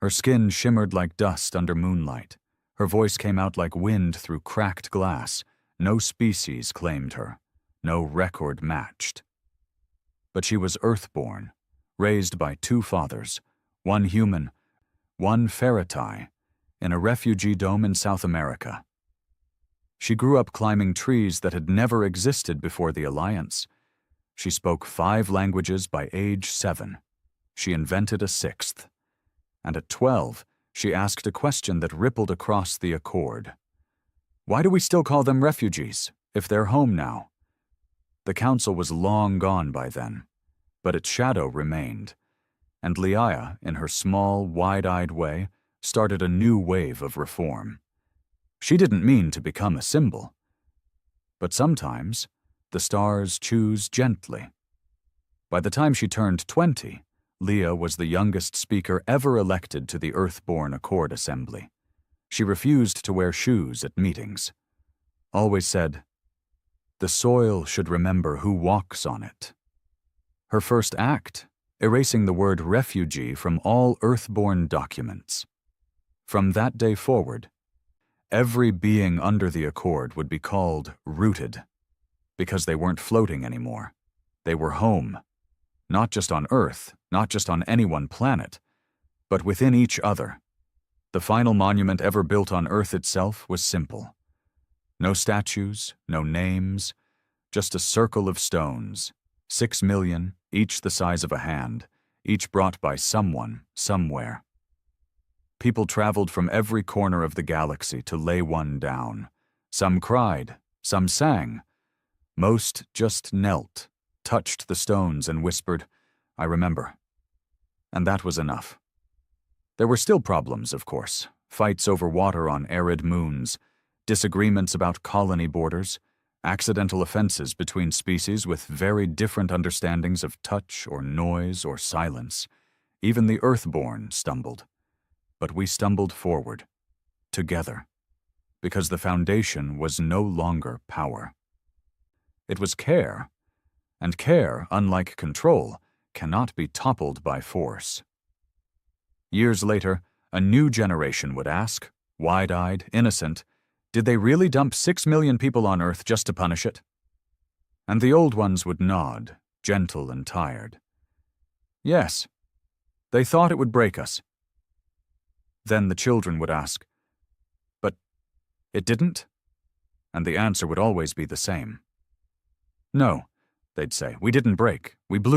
Her skin shimmered like dust under moonlight. Her voice came out like wind through cracked glass. No species claimed her. No record matched. But she was Earthborn, raised by two fathers, one human, one ferreti, in a refugee dome in South America. She grew up climbing trees that had never existed before the Alliance. She spoke 5 languages by age 7. She invented a 6th. And at 12, she asked a question that rippled across the Accord. Why do we still call them refugees, if they're home now? The council was long gone by then, but its shadow remained, and Leah, in her small, wide-eyed way, started a new wave of reform. She didn't mean to become a symbol, but sometimes the stars choose gently. By the time she turned 20, Leah was the youngest speaker ever elected to the Earthborn Accord Assembly. She refused to wear shoes at meetings. Always said, "The soil should remember who walks on it." Her first act, erasing the word refugee from all Earthborn documents. From that day forward, every being under the Accord would be called rooted, because they weren't floating anymore. They were home. Not just on Earth, not just on any one planet, but within each other. The final monument ever built on Earth itself was simple. No statues, no names, just a circle of stones, 6 million, each the size of a hand, each brought by someone, somewhere. People traveled from every corner of the galaxy to lay one down. Some cried, some sang. Most just knelt, touched the stones and whispered, "I remember." And that was enough. There were still problems, of course. Fights over water on arid moons, disagreements about colony borders, accidental offenses between species with very different understandings of touch or noise or silence. Even the Earthborn stumbled. But we stumbled forward, together, because the foundation was no longer power. It was care, and care, unlike control, cannot be toppled by force. Years later, a new generation would ask, wide-eyed, innocent, did they really dump 6 million people on Earth just to punish it? And the old ones would nod, gentle and tired. Yes, they thought it would break us. Then the children would ask, but it didn't? And the answer would always be the same. No, they'd say, we didn't break, we blew